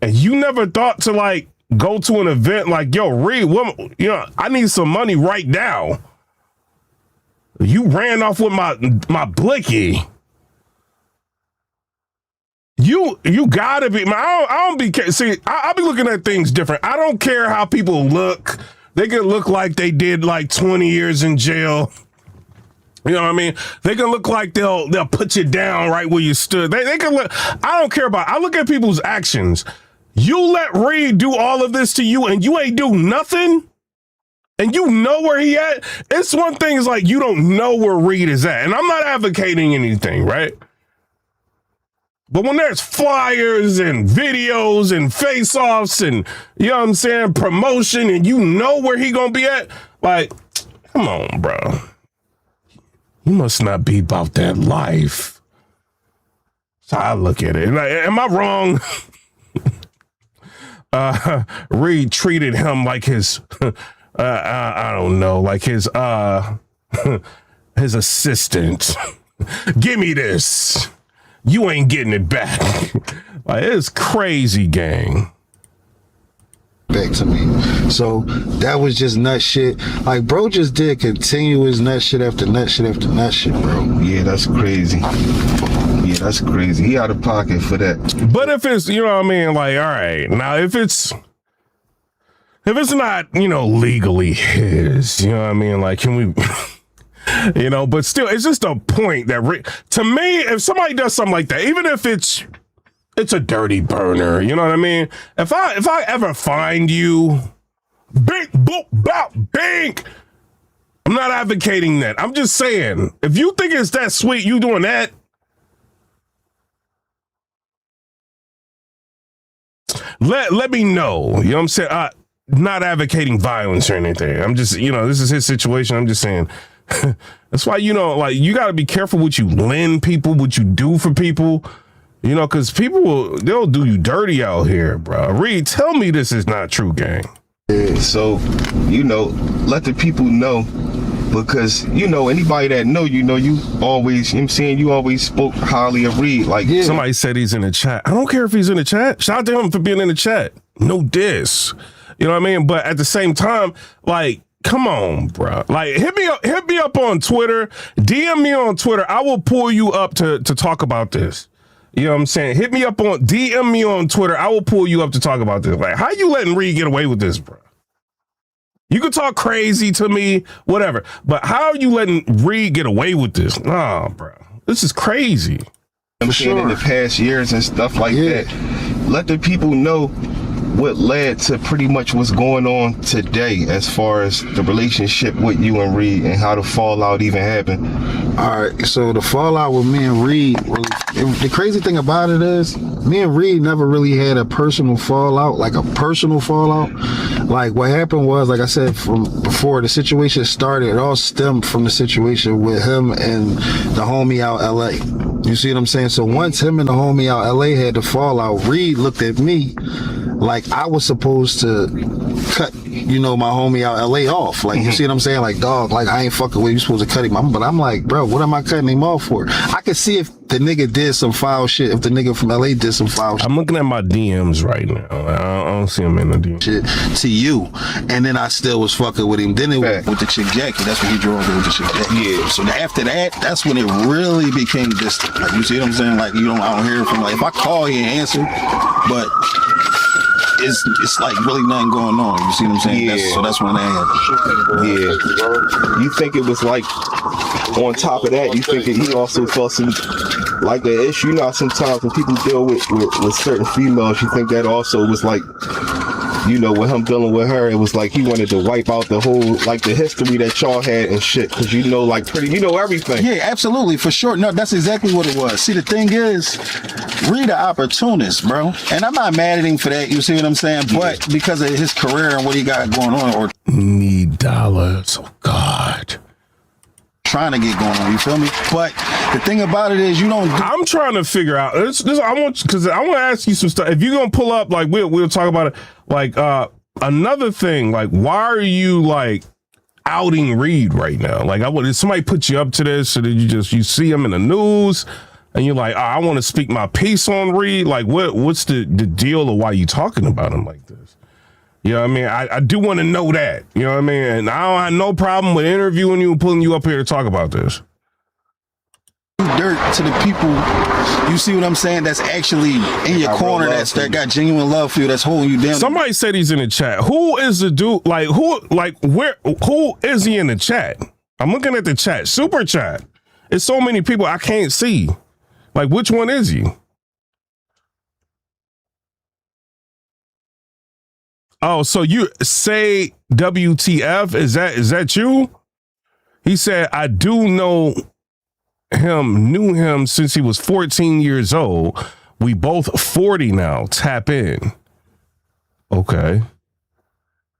And you never thought to like go to an event like, yo, Reed, I need some money right now. You ran off with my blicky. You gotta be, man, I don't be, see, I be looking at things different. I don't care how people look. They can look like they did like 20 years in jail. You know what I mean? They can look like they'll put you down right where you stood. They can look, I don't care about, I look at people's actions. You let Reed do all of this to you and you ain't do nothing? And you know where he at? It's one thing is like, you don't know where Reed is at. And I'm not advocating anything, right? But when there's flyers and videos and face-offs and, you know what I'm saying, promotion and you know where he gonna be at, like, come on, bro. You must not be about that life. So I look at it. Like, am I wrong? Reed treated him like his, I don't know, like his assistant. Give me this. You ain't getting it back. Like, it's crazy, gang. Back to me. So that was just nut shit. Like, bro just did continuous nut shit after nut shit after nut shit, bro. Yeah, that's crazy. Yeah, that's crazy. He out of pocket for that. But if it's, you know what I mean, like, all right, now if it's not, you know, legally his, you know what I mean, like, can we, you know, but still, it's just a point that, to me, if somebody does something like that, even if it's a dirty burner, you know what I mean? If I ever find you, bink, boop, bop, bink, I'm not advocating that. I'm just saying, if you think it's that sweet, you doing that, let me know. You know what I'm saying? Not advocating violence or anything. I'm just, you know, this is his situation. I'm just saying. That's why, you know, like, you got to be careful what you lend people, what you do for people, you know, because people they'll do you dirty out here, bro. Reed, tell me this is not true, gang. Yeah, so, you know, let the people know, because, you know, anybody that know, you know, you always, you know what I'm saying, you always spoke highly of Reed. Like, yeah. Somebody said he's in the chat. I don't care if he's in the chat. Shout out to him for being in the chat. No diss. You know what I mean? But at the same time, like, come on, bro. Like, hit me up on Twitter. DM me on Twitter. I will pull you up to talk about this. You know what I'm saying? Hit me up on, DM me on Twitter. I will pull you up to talk about this. Like, how you letting Reed get away with this, bro? You can talk crazy to me, whatever. But how are you letting Reed get away with this? Nah, bro. This is crazy. I'm saying in the past years and stuff like that. Let the people know what led to pretty much what's going on today as far as the relationship with you and Reed and how the fallout even happened. All right, so the fallout with me and Reed, the crazy thing about it is, me and Reed never really had a personal fallout, like a personal fallout. Like, what happened was, like I said from before, the situation started, it all stemmed from the situation with him and the homie out LA. You see what I'm saying? So once him and the homie out LA had the fallout, Reed looked at me like I was supposed to cut, you know, my homie out LA off. Like, you see what I'm saying? Like, dog, like, I ain't fucking with you, supposed to cut him off. But I'm like, bro, what am I cutting him off for? I could see if the nigga did some foul shit, if the nigga from LA did some foul shit. I'm looking at my DMs right now. I don't see him in the DMs. Shit to you. And then I still was fucking with him. Then it was with the chick Jackie. That's when he drove with the chick Jackie. Yeah. So after that, that's when it really became distant. Like, you see what I'm saying? Like, I don't hear from, like, if I call, he ain't answer. But it's like really nothing going on. You see what I'm saying? Yeah. That's when that happened. Yeah. You think it was like, on top of that, you think that he also felt some, like, the issue? You know, sometimes when people deal with certain females, you think that also was like, you know, with him dealing with her, it was like he wanted to wipe out the whole, like, the history that y'all had and shit, because you know, like, you know everything. Yeah, absolutely, for sure. No, that's exactly what it was. See, the thing is, Reed an opportunist, bro. And I'm not mad at him for that, you see what I'm saying? But because of his career and what he got going on, or need dollars, oh God. Trying to get going on, you feel me? But The thing about it is, you don't. I'm trying to figure out. I want to ask you some stuff. If you're gonna pull up, like we'll talk about it. Like another thing, like why are you like outing Reed right now? Like did somebody put you up to this, or did you see him in the news and you're like, I want to speak my piece on Reed? Like what's the deal of why you talking about him like this? You know what I mean? I do want to know that. You know what I mean? And I don't have no problem with interviewing you and pulling you up here to talk about this. Dirt to the people, you see what I'm saying, that's actually in your corner, that got genuine love for you, that's holding you down. Somebody said he's in the chat. Who is the dude? Who is he in the chat? I'm looking at the chat. Super chat. It's so many people I can't see. Like, which one is he? Oh, so you say WTF? Is that you? He said, I knew him since he was 14 years old. We both 40 now. Tap in. Okay.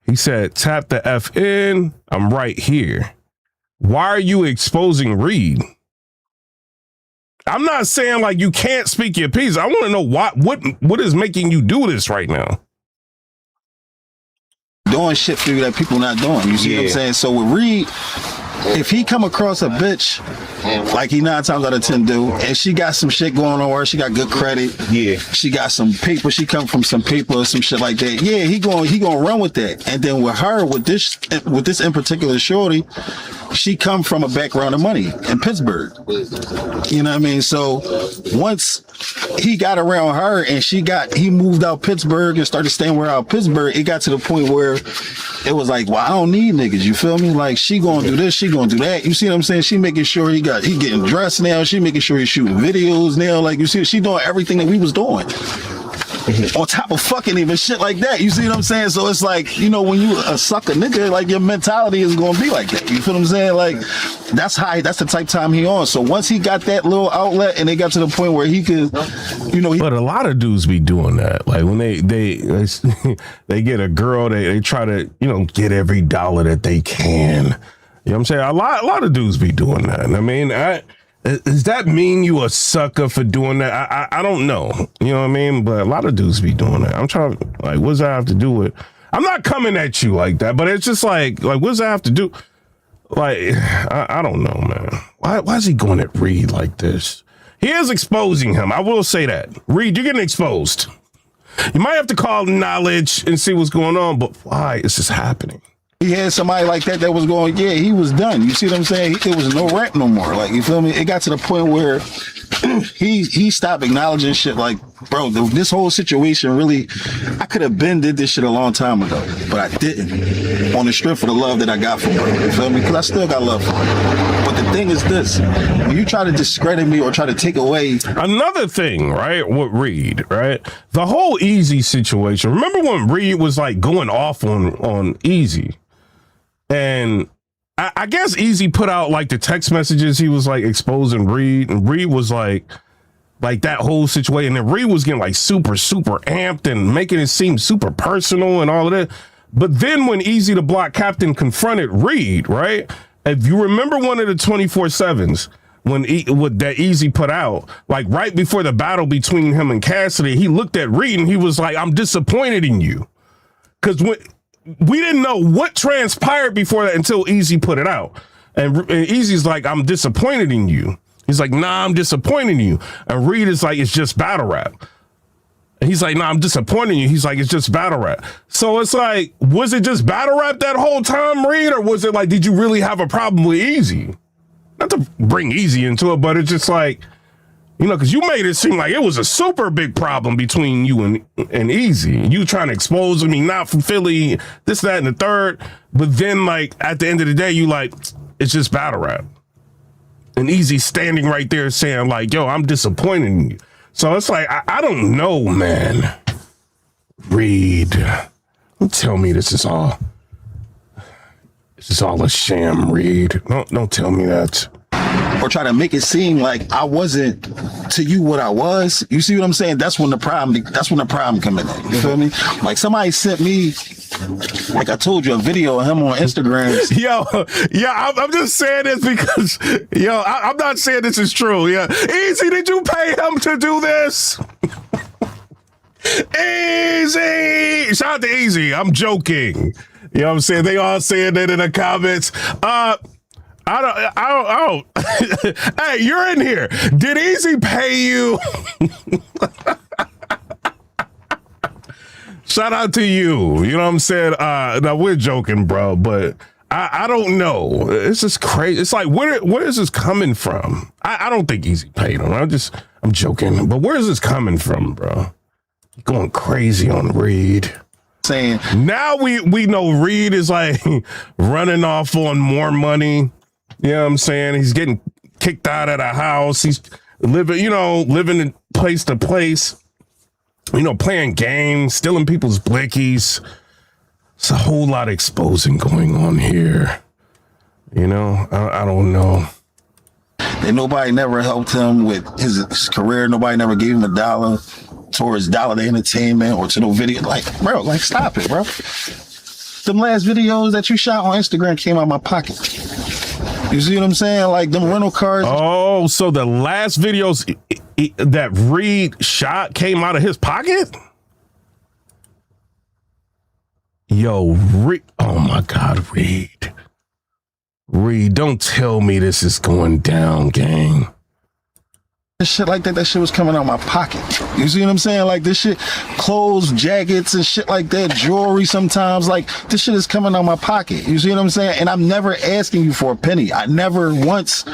He said, tap the F in. I'm right here. Why are you exposing Reed? I'm not saying like you can't speak your piece. I want to know what is making you do this right now? Doing shit for you that people not doing. You see what I'm saying? So with Reed, if he come across a bitch, like he 9 times out of 10 do, and she got some shit going on her, she got good credit, she got some paper, she come from some paper or some shit like that, he gonna run with that. And then with her, with this in particular shorty, she come from a background of money in Pittsburgh. You know what I mean? So once he got around her and he moved out Pittsburgh and started staying out Pittsburgh, it got to the point where it was like, well, I don't need niggas, you feel me? Like, she gonna do this, she gonna do that. You see what I'm saying? She making sure he getting dressed now, she making sure he's shooting videos now. Like, you see, she doing everything that we was doing. On top of fucking even shit like that. You see what I'm saying? So it's like, you know, when you a sucker nigga, like your mentality is gonna be like that. You feel what I'm saying? Like, that's the type time he on. So once he got that little outlet and they got to the point where he could, you know. But a lot of dudes be doing that. Like when they they get a girl, they try to, you know, get every dollar that they can. You know what I'm saying? A lot of dudes be doing that. I mean, does that mean you a sucker for doing that? I don't know. You know what I mean? But a lot of dudes be doing that. I'm trying to, like, what does that have to do with? I'm not coming at you like that, but it's just like what does that have to do? Like, I don't know, man. Why is he going at Reed like this? He is exposing him. I will say that. Reed, you're getting exposed. You might have to call knowledge and see what's going on, but why is this happening? He had somebody like that was going, he was done. You see what I'm saying? It was no rap no more. Like, you feel me? It got to the point where he stopped acknowledging shit. Like, bro, this whole situation really, I could have did this shit a long time ago, but I didn't. On the strength of the love that I got for her. You feel me? Because I still got love for her. But the thing is this, when you try to discredit me or try to take away. Another thing, right, with Reed, right? The whole Easy situation. Remember when Reed was like going off on Easy? And I guess Easy put out like the text messages. He was like exposing Reed, and Reed was like that whole situation. And Reed was getting like super amped and making it seem super personal and all of that. But then when Easy the Block Captain confronted Reed, right? If you remember one of the 24/7s when that Easy put out, like right before the battle between him and Cassidy, he looked at Reed and he was like, "I'm disappointed in you," because we didn't know what transpired before that until Easy put it out. And Easy's like, "I'm disappointed in you." He's like, "Nah, I'm disappointed in you." And Reed is like, "It's just battle rap." And he's like, "Nah, I'm disappointed in you." He's like, "It's just battle rap." So it's like, was it just battle rap that whole time, Reed? Or was it like, did you really have a problem with Easy? Not to bring Easy into it, but it's just like, you know, because you made it seem like it was a super big problem between you and Easy. You trying to expose me, not from Philly, this, that, and the third. But then, like, at the end of the day, you like, it's just battle rap. And Easy standing right there saying, like, "Yo, I'm disappointed in you." So it's like, I don't know, man. Reed, don't tell me this is all a sham, Reed. Don't tell me that. Or try to make it seem like I wasn't to you what I was. You see what I'm saying? That's when the problem come in. You feel me? Like, somebody sent me like I told you, a video of him on Instagram. Yo, yeah, I'm just saying this because, yo, I'm not saying this is true. Yeah, Easy, did you pay him to do this? Easy, shout out to Easy. I'm joking. You know what I'm saying? They all saying that in the comments. I don't. Hey, you're in here. Did Easy pay you? Shout out to you. You know what I'm saying? Now we're joking, bro, but I don't know. It's just crazy. It's like, where is this coming from? I don't think Easy paid him. I'm joking. But where is this coming from, bro? Going crazy on Reed. Saying now we know Reed is like running off on more money. You know what I'm saying? He's getting kicked out of the house. He's living in place to place. Playing games, stealing people's blickies. It's a whole lot of exposing going on here. I don't know. And nobody never helped him with his career. Nobody never gave him $1 towards DOLLAZ Entertainment or to no video. Like, bro, stop it, bro. Them last videos that you shot on Instagram came out of my pocket. You see what I'm saying? Like them rental cars. Oh, so the last videos that Reed shot came out of his pocket? Yo, Reed. Oh my God, Reed. Reed, don't tell me this is going down, gang. Shit like that shit was coming out of my pocket. You see what I'm saying? Like this shit, clothes, jackets and shit like that, jewelry sometimes, like this shit is coming out of my pocket. You see what I'm saying? And I'm never asking you for a penny. I never once,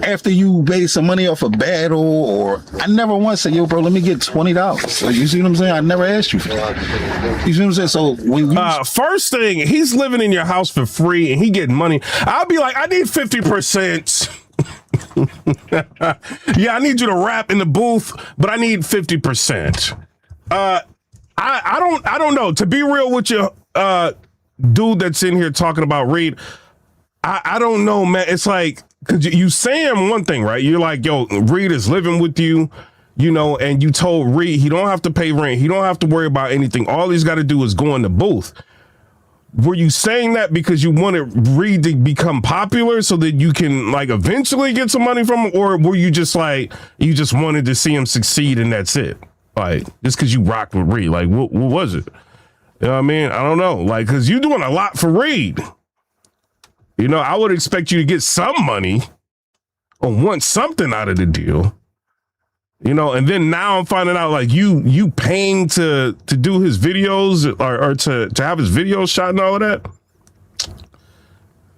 after you made some money off a battle, or I never once said, yo, bro, let me get $20. So you see what I'm saying? I never asked you for that. You see what I'm saying? So when you first thing, he's living in your house for free and he getting money. I'll be like, I need 50%. Yeah, I need you to rap in the booth, but I need 50%. I don't know. To be real with you, dude that's in here talking about Reed, I don't know, man. It's like, cause you saying one thing, right? You're like, yo, Reed is living with you, and you told Reed he don't have to pay rent, he don't have to worry about anything. All he's got to do is go in the booth. Were you saying that because you wanted Reed to become popular so that you can like eventually get some money from him? Or were you just like, you just wanted to see him succeed and that's it? Like, just because you rocked with Reed, like what was it? You know what I mean? I don't know. Like, cause you're doing a lot for Reed. I would expect you to get some money or want something out of the deal. And then now I'm finding out like you paying to do his videos or to have his videos shot and all of that.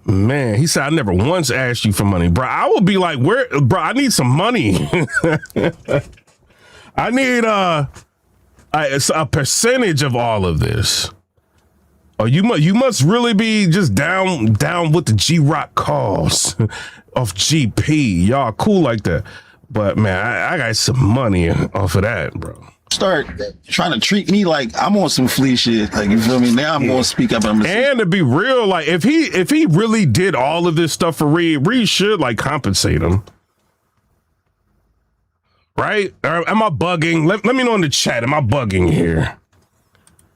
Man, he said, I never once asked you for money, bro. I would be like, bro, I need some money. I need a percentage of all of this. Or you must really be just down with the G-Rock cause of GP. Y'all cool like that. But man, I got some money off of that, bro. Start trying to treat me like I'm on some flea shit. Like, you feel me? Now I'm going to speak up. And to be real, like if he really did all of this stuff for Reed should like compensate him. Right? Or am I bugging? Let me know in the chat. Am I bugging here?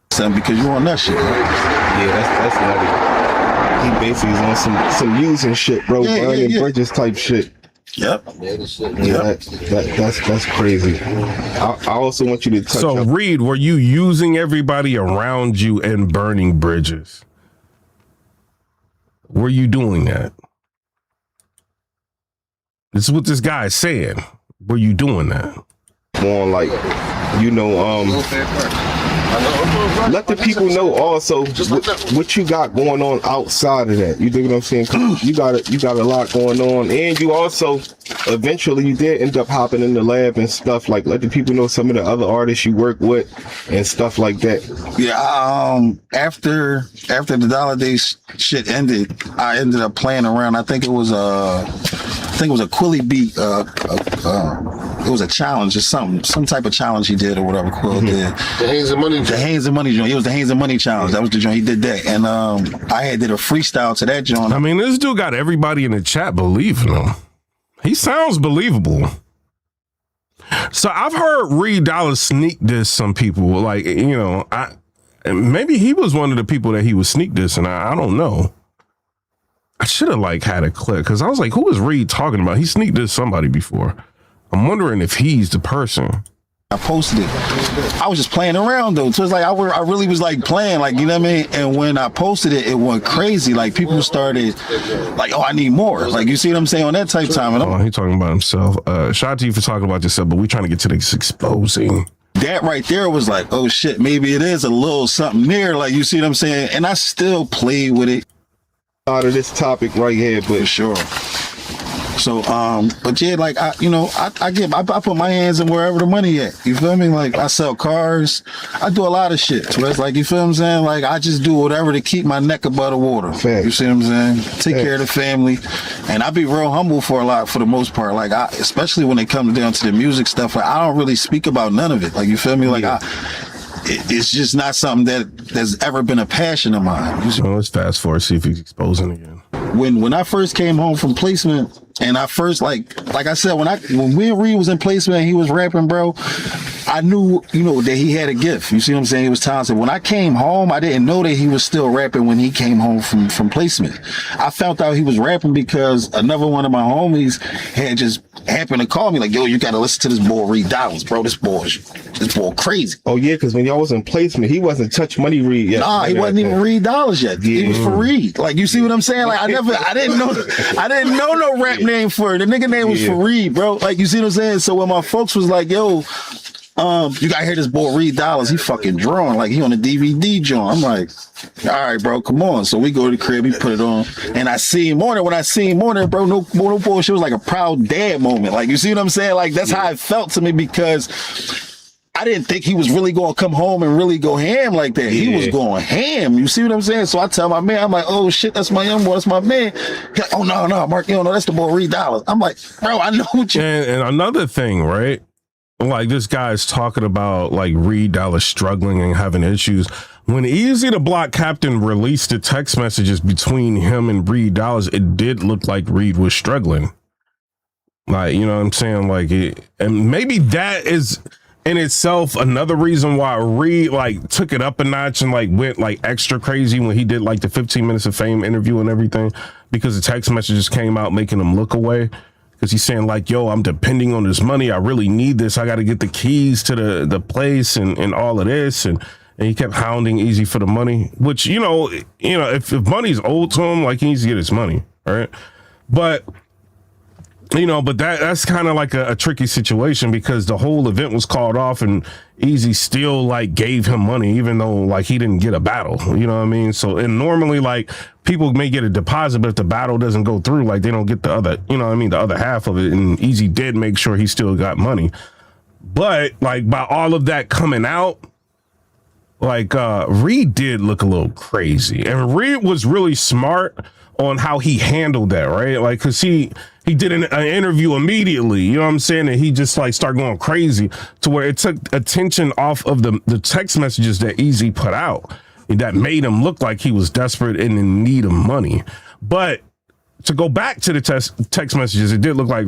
Because you on that shit, bro. Yeah, that's nutty. He basically is on some using shit, bro. Burning bridges type shit. Yep. Yeah, that's crazy. I also want you to touch So, Reed, were you using everybody around you and burning bridges? Were you doing that? This is what this guy is saying. Were you doing that? More like, let the people know also what you got going on outside of that. You dig what I'm saying? You got a lot going on, and you also eventually you did end up hopping in the lab and stuff. Like, let the people know some of the other artists you work with and stuff like that. Yeah. After the DOLLAZ shit ended, I ended up playing around. I think it was a Quilly beat. It was a challenge or some type of challenge he did or whatever Quill did. The Haynes and Money joint. The Haynes and Money joint. It was the Haynes and Money challenge. That was the joint. He did that. And I had did a freestyle to that joint. I mean, this dude got everybody in the chat believing him. He sounds believable. So I've heard Reed DOLLAZ sneak diss some people. Like, And maybe he was one of the people that he was sneak dissing. I don't know. I should have like had a clip because I was like, who is Reed talking about? He sneak dissed somebody before. I'm wondering if he's the person. I posted it. I was just playing around though. So it's like I really was like playing, like, you know what I mean? And when I posted it, it went crazy. Like people started like, oh, I need more. Like, you see what I'm saying on that type time. And he talking about himself. Shout out to you for talking about yourself, but we trying to get to this exposing. That right there was like, oh shit, maybe it is a little something there. Like, you see what I'm saying? And I still played with it. Out of this topic right here, but for sure. So, but yeah, like I put my hands in wherever the money at. You feel me? Like I sell cars. I do a lot of shit. So it's like, you feel what I'm saying? Like I just do whatever to keep my neck above the water. Fact. You see what I'm saying? Take care of the family. And I be real humble for the most part. Like especially when it comes down to the music stuff, like I don't really speak about none of it. Like, you feel me? Like it's just not something that's ever been a passion of mine. So let's fast forward, see if he's exposing again. When I first came home from placement, and I first like I said, when we and Reed was in placement and he was rapping, bro, I knew, you know, that he had a gift. You see what I'm saying? He was talented. When I came home, I didn't know that he was still rapping when he came home from placement. I found out he was rapping because another one of my homies had just happened to call me like, yo, you gotta listen to this boy Reed DOLLAZ, bro. This boy crazy. Oh yeah, because when y'all was in placement, he wasn't Touch Money Reed yet. Nah, he wasn't even Reed DOLLAZ yet. Yeah. He was for Reed. Like, you see what I'm saying? Like I didn't know no rap name for it. The nigga name was for Reed, bro. Like, you see what I'm saying? So when my folks was like, yo, you gotta hear this boy Reed DOLLAZ. He fucking drawing, like he on a DVD joint. I'm like, all right, bro, come on. So we go to the crib, he put it on, and I see him on it. When I see him on it, bro, no bullshit. It was like a proud dad moment. Like, you see what I'm saying? Like, that's how it felt to me, because I didn't think he was really going to come home and really go ham like that. He was going ham. You see what I'm saying? So I tell my man, I'm like, oh shit, that's my young boy, that's my man. He's like, oh no, Mark, you don't know, that's the boy Reed DOLLAZ. I'm like, bro, I know what you. And another thing, right? Like, this guy's talking about like Reed DOLLAZ struggling and having issues. When Easy the Block Captain released the text messages between him and Reed DOLLAZ, it did look like Reed was struggling. Like, you know what I'm saying? Like, and maybe that is in itself another reason why Reed like took it up a notch and like went like extra crazy when he did like the 15 Minutes of Fame interview and everything, because the text messages came out making him look away. Because he's saying like, yo, I'm depending on this money. I really need this. I got to get the keys to the place and all of this. And he kept hounding Easy for the money, which, you know, if money's owed to him, like, he needs to get his money. All right. But, you know, but that's kind of like a tricky situation, because the whole event was called off and Easy still like gave him money, even though like he didn't get a battle, you know what I mean? So, and normally like people may get a deposit, but if the battle doesn't go through, like they don't get the other, you know what I mean? The other half of it. And Easy did make sure he still got money. But like by all of that coming out, like Reed did look a little crazy, and Reed was really smart on how he handled that, right? Like, cause he did an interview immediately, you know what I'm saying? And he just like started going crazy to where it took attention off of the text messages that Easy put out that made him look like he was desperate and in need of money. But to go back to the text messages, it did look like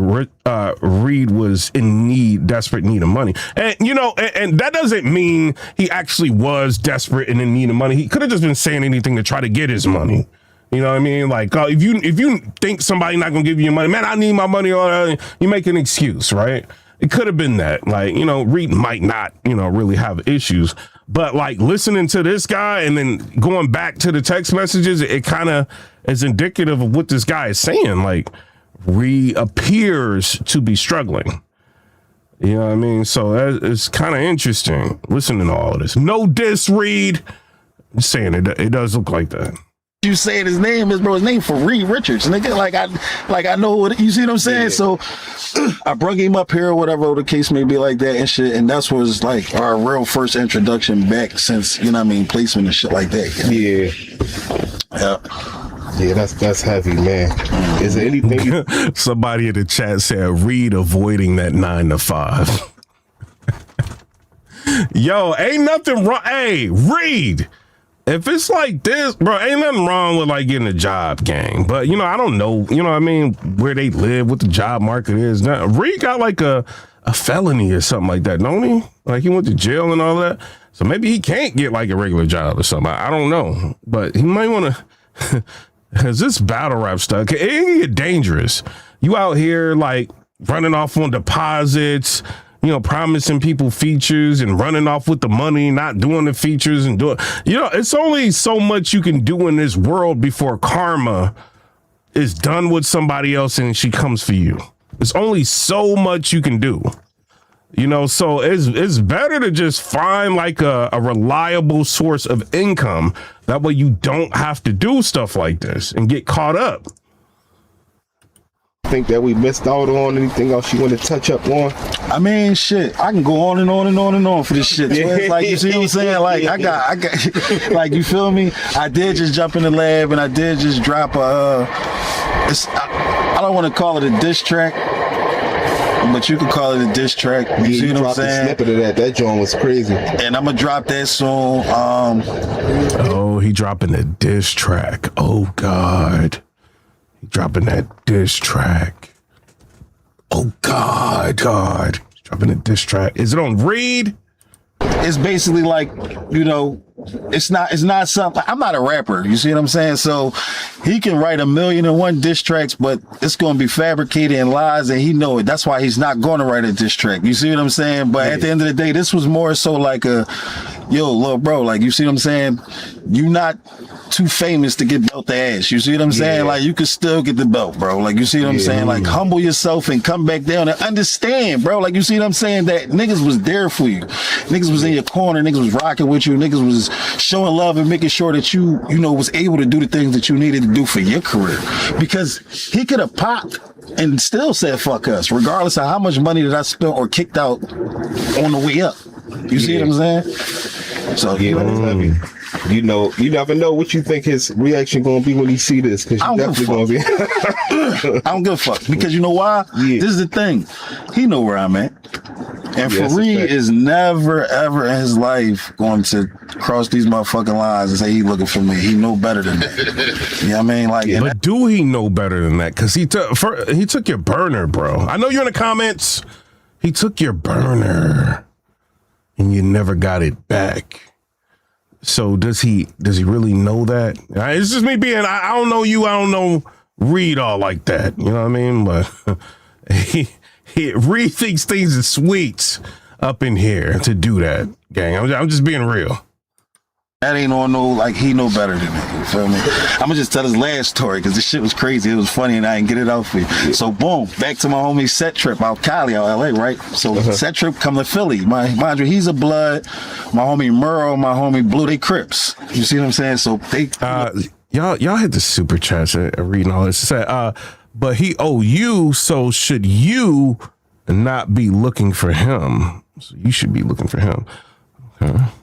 Reed was in desperate need of money. And, you know, and that doesn't mean he actually was desperate and in need of money. He could have just been saying anything to try to get his money. You know what I mean? Like, if you think somebody not gonna give you your money, man, I need my money, or you make an excuse, right? It could have been that. Like, you know, Reed might not, you know, really have issues, but like listening to this guy and then going back to the text messages, it kind of is indicative of what this guy is saying. Like, Reed appears to be struggling. You know what I mean? So it's kind of interesting listening to all of this. No diss, Reed. I'm saying it does look like that. You saying his name is, bro, his name for Reed Richards, nigga. Like I know what, you see what I'm saying? Yeah. So I brought him up here or whatever the case may be, like that and shit. And that's was like our real first introduction back since, you know what I mean, placement and shit like that. Yeah, that's heavy, man. Is there anything somebody in the chat said Reed avoiding that 9 to 5. Yo, ain't nothing wrong. Hey, Reed, if it's like this, bro, ain't nothing wrong with like getting a job, gang. But, you know, I don't know, you know what I mean, where they live, what the job market is. Now, Reed got like a felony or something like that, don't he? Like, he went to jail and all that. So maybe he can't get like a regular job or something. I don't know, but he might want to, because this battle rap stuff, it can get dangerous. You out here like running off on deposits, you know, promising people features and running off with the money, not doing the features and doing, you know, it's only so much you can do in this world before karma is done with somebody else and she comes for you. There's only so much you can do, you know, so it's better to just find like a reliable source of income. That way you don't have to do stuff like this and get caught up. Think that we missed out on anything else you want to touch up on? I mean, shit, I can go on and on and on and on for this shit. So it's like, you see what I'm saying? Like, I got, like, you feel me? I did just jump in the lab and I did just drop I don't want to call it a diss track, but you can call it a diss track. You see what I'm saying? A snippet of that. That joint was crazy. And I'm gonna drop that soon. Oh, he dropping a diss track. Oh God. Dropping that diss track. Oh God. He's dropping a diss track. Is it on Reed? It's basically like, you know, it's not something. I'm not a rapper. You see what I'm saying? So he can write 1,000,001 diss tracks, but it's going to be fabricated and lies, and he know it. That's why he's not going to write a diss track. You see what I'm saying? But at the end of the day, this was more so like a, yo, little bro, like, you see what I'm saying? You not too famous to get belt the ass. You see what I'm saying? Like, you could still get the belt, bro. Like, you see what I'm saying? Like, humble yourself and come back down and understand, bro. Like, you see what I'm saying? That niggas was there for you. Niggas was in your corner. Niggas was rocking with you. Niggas was showing love and making sure that you know, was able to do the things that you needed to do for your career. Because he could have popped and still said, fuck us, regardless of how much money that I spent or kicked out on the way up. You see what I'm saying? So, you know, you never know what you think his reaction gonna be when he see this, because you definitely gonna be. I don't give a fuck, because you know why? This is the thing. He know where I'm at. And Fareed is never, ever in his life going to cross these motherfucking lines and say he looking for me. He know better than that. You know what I mean? Like, but do he know better than that? Because he took your burner, bro. I know you're in the comments. He took your burner and you never got it back. So does he really know that? It's just me being, I don't know you, I don't know Reed all like that. You know what I mean? But Reed thinks things are sweet up in here to do that, gang. I'm just being real. That ain't on no, like, he know better than me. You feel me? I'm gonna just tell his last story because this shit was crazy. It was funny and I didn't get it out for you. So boom, back to my homie Set Trip out Cali, out LA, right? So Set Trip come to Philly. Mind you, he's a blood. My homie Merle, my homie Blue, they Crips. You see what I'm saying? So they y'all hit the super chats reading all this. But he owe you, so should you not be looking for him? So you should be looking for him.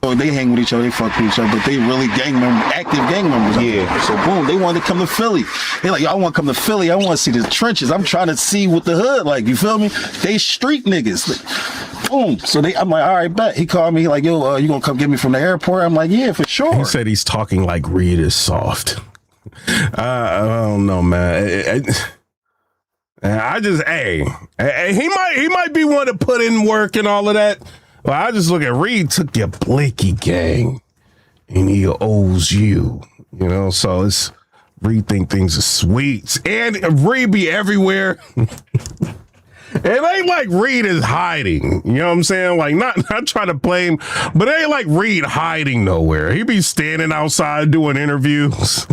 So they hang with each other, they fuck with each other, but they really active gang members. Yeah. So boom, they wanted to come to Philly. They like, y'all want to come to Philly? I want to see the trenches. I'm trying to see what the hood like. You feel me? They street niggas. Boom. So I'm like, all right, bet. He called me like, yo, you gonna come get me from the airport? I'm like, yeah, for sure. He said he's talking like Reed is soft. I don't know, man. I just, he might be one to put in work and all of that. Well, I just look at Reed took your Blicky gang and he owes you, you know, so it's Reed think things are sweet and Reed be everywhere. It ain't like Reed is hiding, you know what I'm saying? Like not trying to play him, but it ain't like Reed hiding nowhere. He be standing outside doing interviews.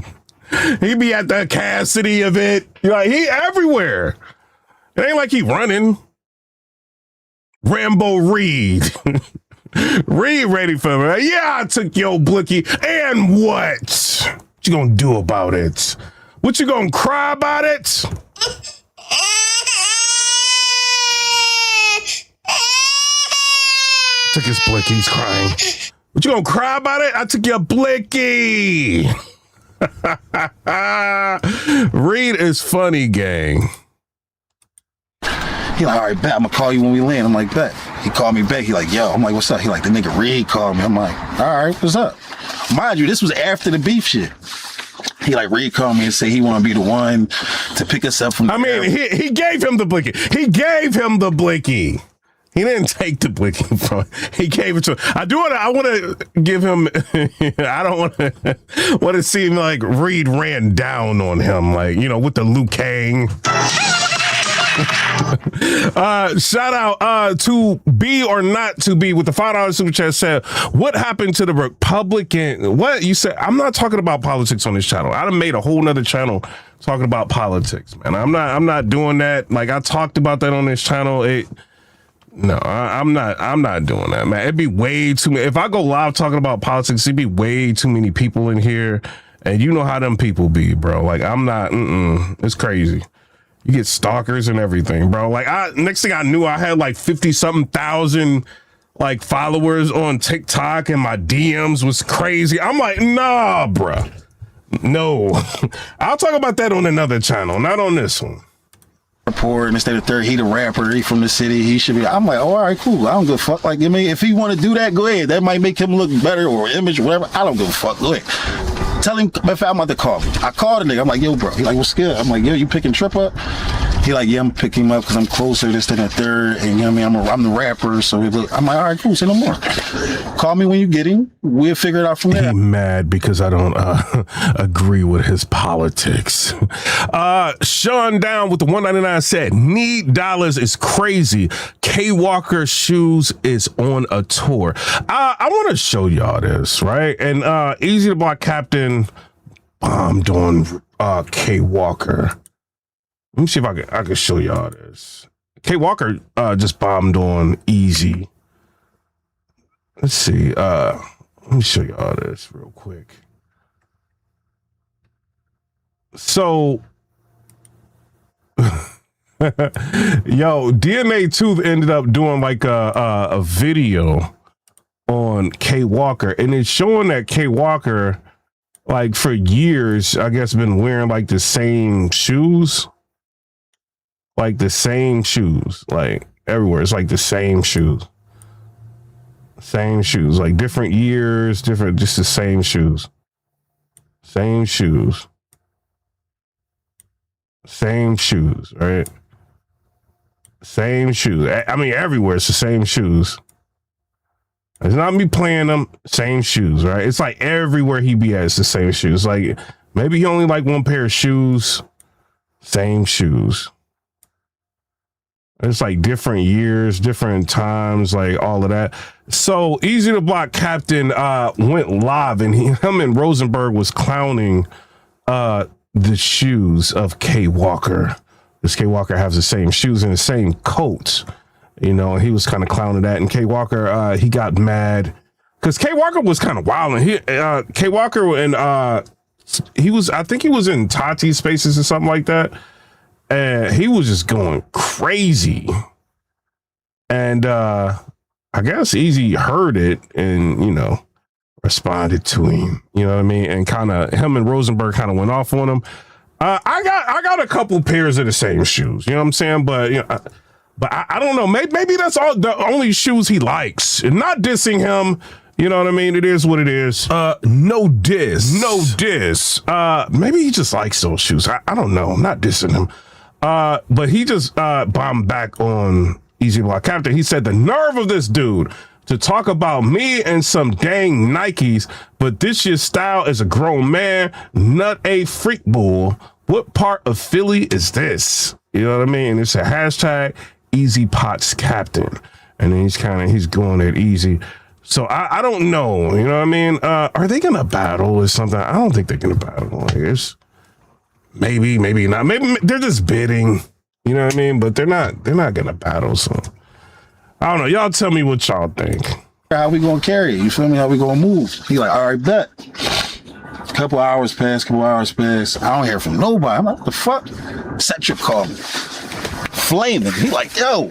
He be at the Cassidy event. Like he everywhere. It ain't like he running. Rambo Reed. Reed ready for me. Yeah, I took your Blicky. And what you gonna do about it? What you gonna cry about it? Took his Blicky, he's crying. What you gonna cry about it? I took your Blicky. Reed is funny, gang. He like, all right, bet. I'm gonna call you when we land. I'm like, bet. He called me back. He like, yo. I'm like, what's up? He like, the nigga Reed called me. I'm like, all right, what's up? Mind you, this was after the beef shit. He like Reed called me and said he want to be the one to pick us up from. He gave him the Blicky. He He didn't take the blicky from him. He gave it to him. I want to give him, I don't want to seem like Reed ran down on him, like, you know, with the Liu Kang. Shout out to be or not to be with the $5 super chat said, what happened to the Republican? What you said? I'm not talking about politics on this channel. I done made a whole nother channel talking about politics, man. I'm not doing that. Like I talked about that on this channel. I'm not doing that, man. It'd be way too many. If I go live talking about politics, it'd be way too many people in here. And you know how them people be, bro. Like I'm not, it's crazy. You get stalkers and everything, bro. Like next thing I knew, I had like 50-something thousand like followers on TikTok and my DMs was crazy. I'm like, nah, bro. No. I'll talk about that on another channel, not on this one. Report instead of third, he the rapper, he from the city, he should be. I'm like, oh, all right, cool. I don't give a fuck. Like, I mean, if he want to do that, go ahead. That might make him look better or image or whatever. I don't give a fuck. Go ahead. Tell him if I'm about to call me. I called the nigga. I'm like, yo, bro. He like, what's good? I'm like, yo, you picking Trip up? He like, yeah, I'm picking him up because I'm closer, this, that, and third. And you know what I mean? I'm the rapper. So I'm like, all right, cool. Say no more. Call me when you get him. We'll figure it out from there. He mad because I don't agree with his politics. Sean Down with the 199 said, need dollars is crazy. K Walker shoes is on a tour. I want to show y'all this, right? And Easy to Block Captain bombed on K Walker. Let me see if I can show y'all this. K Walker just bombed on Easy. Let's see. Let me show y'all this real quick. So, yo, DNA Tooth ended up doing like a video on K Walker, and it's showing that K Walker, like for years, I guess, been wearing like the same shoes. Like the same shoes, like everywhere. It's like the same shoes. Same shoes, like different years, different, just the same shoes. Same shoes. Same shoes, right? Same shoes. I mean, everywhere it's the same shoes. It's not me playing them, same shoes, right? It's like everywhere he be at, it's the same shoes. Like maybe he only like one pair of shoes, same shoes. It's like different years, different times, like all of that. So Easy to Block Captain went live, and him and Rosenberg was clowning the shoes of K Walker. This K Walker has the same shoes and the same coat, you know. And he was kind of clowning that, and K Walker he got mad because K Walker was kind of wild, and K Walker and he was, I think he was in Tati's Spaces or something like that. And he was just going crazy. And I guess Easy heard it and, you know, responded to him. You know what I mean? And kind of him and Rosenberg kind of went off on him. I got a couple pairs of the same shoes. You know what I'm saying? But you know, I don't know. Maybe that's all the only shoes he likes. And not dissing him. You know what I mean? It is what it is. No diss. Maybe he just likes those shoes. I don't know. I'm not dissing him. But he just bombed back on Easy Block Captain. He said, the nerve of this dude to talk about me and some dang Nikes, but this year's style is a grown man, not a freak bull. What part of Philly is this? You know what I mean? It's a hashtag Easy Pots Captain. And then he's going at Easy. So I don't know. You know what I mean? Are they going to battle or something? I don't think they're going to battle. Like it's, maybe not. Maybe they're just bidding. You know what I mean? But they're not gonna battle. So I don't know. Y'all tell me what y'all think. How we gonna carry it? You feel me? How we gonna move? He like, all right, bet. Couple hours pass. I don't hear from nobody. I'm like, what the fuck? Cedric called me. Flaming. He like, yo,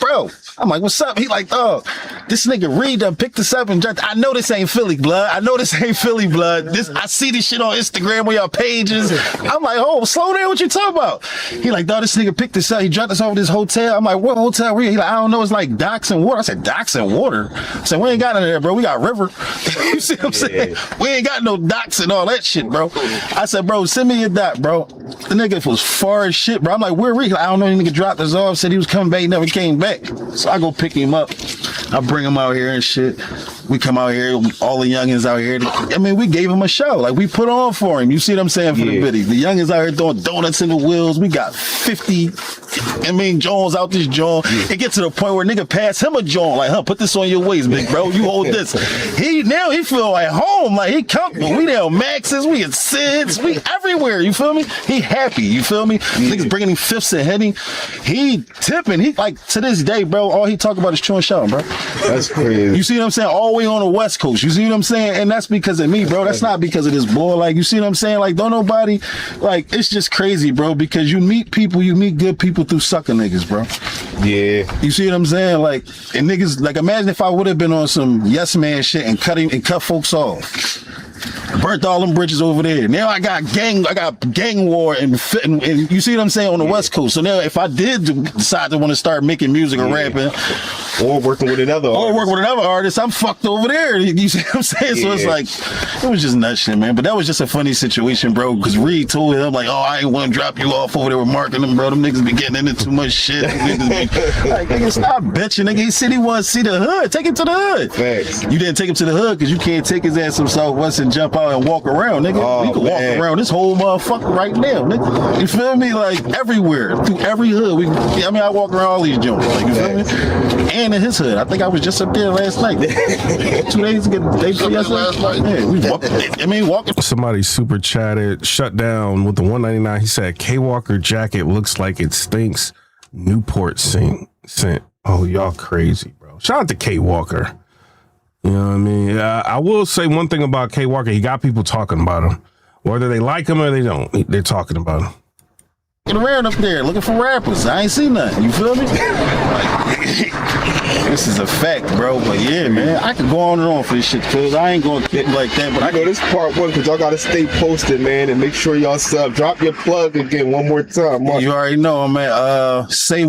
bro. I'm like, what's up? He like, oh, this nigga Reed done picked us up and dropped. I know this ain't Philly blood. I see this shit on Instagram on y'all pages. I'm like, oh, slow down. What you talking about? He like, no, this nigga picked us up. He dropped us over this hotel. I'm like, what hotel? He like, I don't know. It's like docks and water. I said, docks and water? I said, we ain't got none of that, bro. We got river. You see what I'm saying? We ain't got no docks and all that shit, bro. I said, bro, send me your doc, bro. The nigga was far as shit, bro. I'm like, where Reed? Like, I don't know. The nigga dropped us off. Said he was coming back. He never came back. So I go pick him up. I bring him out here and shit. We come out here, all the youngins out here. I mean, we gave him a show. Like, we put on for him. You see what I'm saying, for the video. The youngins out here throwing donuts in the wheels. We got 50, Jones out this joint. It gets to the point where nigga pass him a joint. Like, put this on your waist, big bro. You hold this. Now he feel at home. Like, he comfortable. We down Maxes. We at Sids. We everywhere. You feel me? He happy. You feel me? Niggas bringing him fifths and hitting. He tipping. He, like, to this day, bro, all he talk about is chewing shouting, bro. That's crazy. You see what I'm saying? All the way on the West Coast. You see what I'm saying? And that's because of me, bro. That's not because of this boy. Like, you see what I'm saying? Like, don't nobody, like, it's just crazy, bro, because you meet people, you meet good people through sucker niggas, bro. Yeah. You see what I'm saying? Like, and niggas, like, imagine if I would have been on some yes man shit and cut folks off. Burnt all them bridges over there. Now I got gang war and you see what I'm saying, on the West Coast. So now if I did decide to want to start making music or rapping, or working with another artist, I'm fucked over there. You see what I'm saying? So it's like, it was just nuts shit, man. But that was just a funny situation, bro, because Reed told him, like, oh, I ain't want to drop you off over there with Mark and them, bro. Them niggas be getting into too much shit. Like, nigga, stop bitching, nigga. He said he wants to see the hood. Take him to the hood. Thanks. You didn't take him to the hood because you can't take his ass from Southwest and jump out and walk around, nigga. You can walk around this whole motherfucker right now, nigga. You feel me? Like, everywhere, through every hood. I walk around all these joints. Like, you feel me? And in his hood. I think I was just up there last night. 2 days ago, day before yesterday. Yeah, we walking. Somebody super chatted, shut down with the 199. He said, K Walker jacket looks like it stinks. Newport scent. Oh, y'all crazy, bro. Shout out to K Walker. You know what I mean? I will say one thing about K Walker. He got people talking about him. Whether they like him or they don't, they're talking about him. Around up there looking for rappers. I ain't seen nothing. You feel me? This is a fact, bro. But yeah, man, I could go on and on for this shit, cause I ain't gonna get like that. But I know this part one, cause y'all gotta stay posted, man, and make sure y'all sub. Drop your plug again one more time, Mark. You already know, man. Say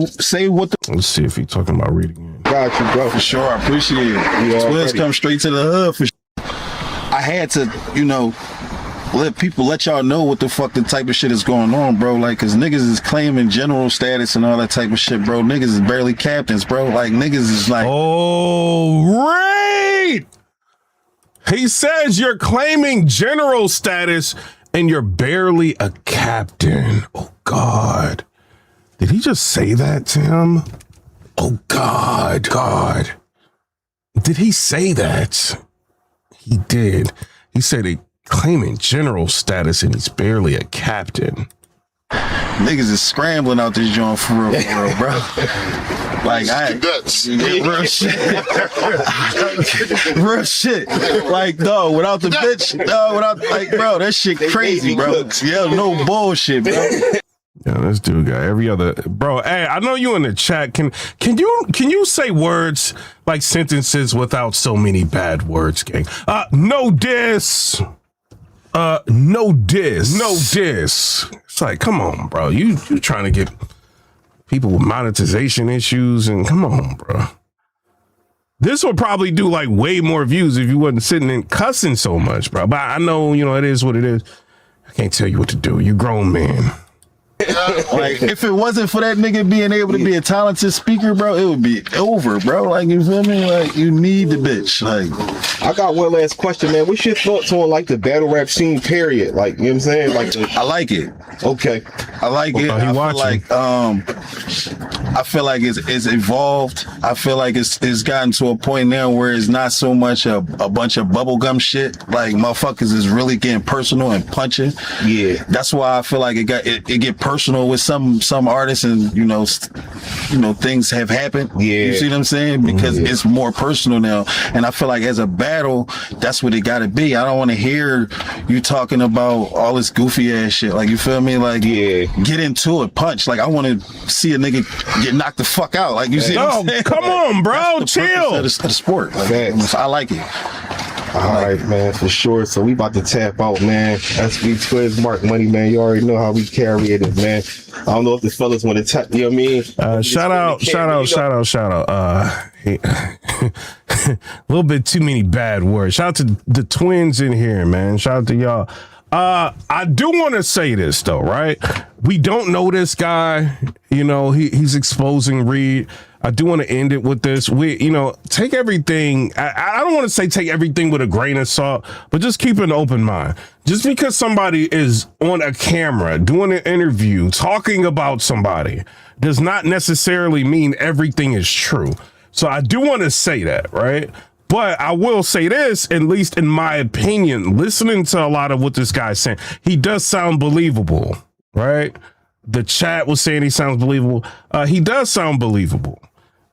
what the. Let's see if he's talking about reading. Got you, bro. For sure, I appreciate it. Twins come straight to the hood. For sure. I had to, let y'all know what the fuck the type of shit is going on, bro. Like, cause niggas is claiming general status and all that type of shit, bro. Niggas is barely captains, bro. Like, niggas is like, oh, right. He says you're claiming general status and you're barely a captain. Oh God. Did he just say that to him? Oh God. Did he say that? He did. He said he claiming general status and he's barely a captain. Niggas is scrambling out this joint for real, bro. Like, real shit. Real shit. Like, dog, without the bitch, bro, that shit crazy, bro. Yeah, no bullshit, bro. Yeah, this dude got every other, bro. Hey, I know you in the chat. Can you say words like sentences without so many bad words, gang? No diss. No diss. It's like, come on, bro. You trying to get people with monetization issues, and come on, bro. This would probably do like way more views if you wasn't sitting and cussing so much, bro. But I know, it is what it is. I can't tell you what to do. You grown man. Like, if it wasn't for that nigga being able to be a talented speaker, bro, it would be over, bro. Like, you feel me? Like, you need the bitch. Like, I got one last question, man. What's your thoughts on like the battle rap scene, period? Like, you know what I'm saying? Like, I like it. Okay. I like it. I feel like it's evolved. I feel like it's gotten to a point now where it's not so much a bunch of bubblegum shit. Like, motherfuckers is really getting personal and punching. Yeah. That's why I feel like it get personal with some artists, and things have happened. Yeah. You see what I'm saying? Because it's more personal now. And I feel like as a battle, that's what it gotta be. I don't want to hear you talking about all this goofy ass shit. Like, you feel me? Like, yeah, get into it, punch. Like, I want to see a nigga get knocked the fuck out. Like, you see what I'm saying? Come on, bro. Chill. Of the sport. Like, I like it. All right, man, for sure. So we about to tap out, man. SB Twins, Mark Money, man. You already know how we carry it, man. I don't know if the fellas want to tap, you know what I mean? Shout out. A little bit too many bad words. Shout out to the twins in here, man. Shout out to y'all. I do want to say this though, right? We don't know this guy. You know, he's exposing Reed. I do want to end it with this. Take everything. I don't want to say take everything with a grain of salt, but just keep an open mind. Just because somebody is on a camera doing an interview talking about somebody does not necessarily mean everything is true. So I do want to say that, right? But I will say this, at least in my opinion, listening to a lot of what this guy's saying, he does sound believable, right? The chat was saying he sounds believable. He does sound believable,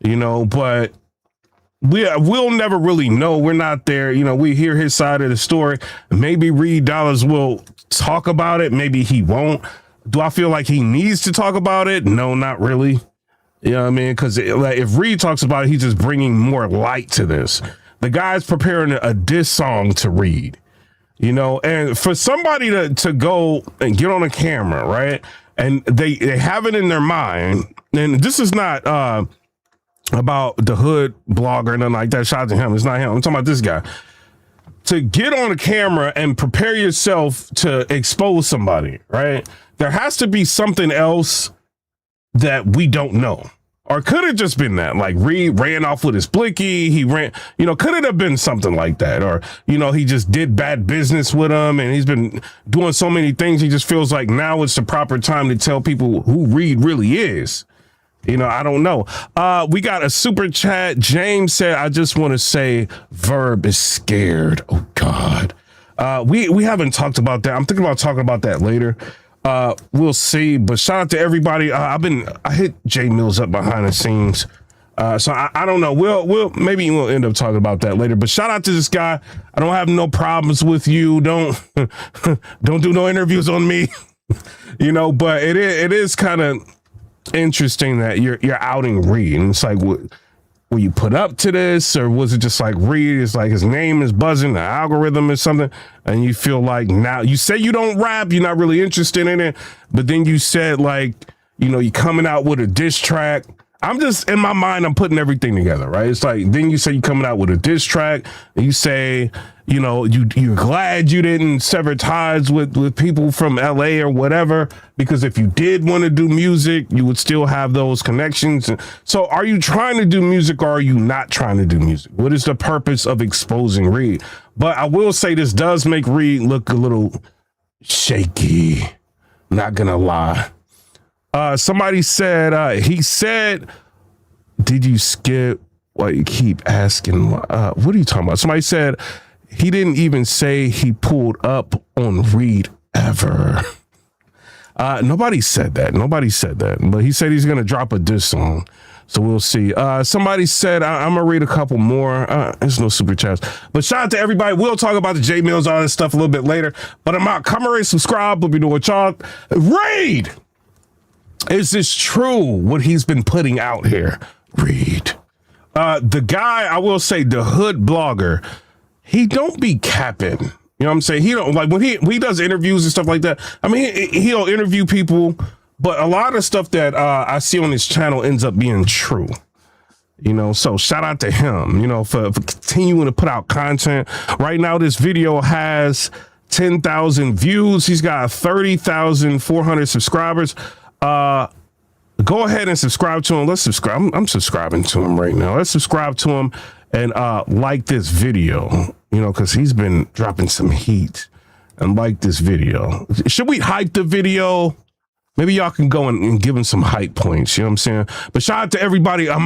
but we'll never really know. We're not there. We hear his side of the story. Maybe Reed DOLLAZ will talk about it. Maybe he won't. Do I feel like he needs to talk about it? No, not really. You know what I mean? Because if Reed talks about it, he's just bringing more light to this. The guy's preparing a diss song to Reed, and for somebody to go and get on a camera, right? And they have it in their mind. And this is not about the hood blogger and nothing like that. Shout out to him. It's not him. I'm talking about this guy. To get on a camera and prepare yourself to expose somebody, right? There has to be something else that we don't know. Or could it just been that? Like Reed ran off with his blicky. He ran, could it have been something like that? Or, he just did bad business with him and he's been doing so many things. He just feels like now it's the proper time to tell people who Reed really is. I don't know. We got a super chat. James said, I just want to say Verb is scared. Oh God. We haven't talked about that. I'm thinking about talking about that later. We'll see, but shout out to everybody. I hit Jay Mills up behind the scenes. So I don't know. Maybe we'll end up talking about that later, but shout out to this guy. I don't have no problems with you. Don't do no interviews on me, but it is kind of interesting that you're outing Reed. And it's like, were you put up to this, or was it just like Reed is like his name is buzzing, the algorithm is something, and you feel like now you say you don't rap, you're not really interested in it, but then you said like, you coming out with a diss track. I'm just in my mind, I'm putting everything together, right? It's like then you say you coming out with a diss track, and you say, you're glad you didn't sever ties with people from LA or whatever, because if you did want to do music, you would still have those connections. So are you trying to do music or are you not trying to do music? What is the purpose of exposing Reed? But I will say this does make Reed look a little shaky. Not gonna lie. Somebody said, he said, did you skip? Well, you keep asking, what are you talking about? Somebody said, he didn't even say he pulled up on Reed ever. Nobody said that. But he said he's going to drop a diss song. So we'll see. Somebody said, I'm going to read a couple more. There's no super chats. But shout out to everybody. We'll talk about the J Mills, all this stuff a little bit later. But I'm out. Come and subscribe. Let me know what y'all. Reed! Is this true, what he's been putting out here? Reed. The guy, I will say, the hood blogger, he don't be capping. You know what I'm saying? He don't, like, when he does interviews and stuff like that, I mean, he'll interview people, but a lot of stuff that I see on his channel ends up being true. So shout out to him, for continuing to put out content. Right now, this video has 10,000 views. He's got 30,400 subscribers. Go ahead and subscribe to him. Let's subscribe. I'm subscribing to him right now. Let's subscribe to him and like this video, because he's been dropping some heat, and like this video. Should we hype the video? Maybe y'all can go and give him some hype points. You know what I'm saying? But shout out to everybody.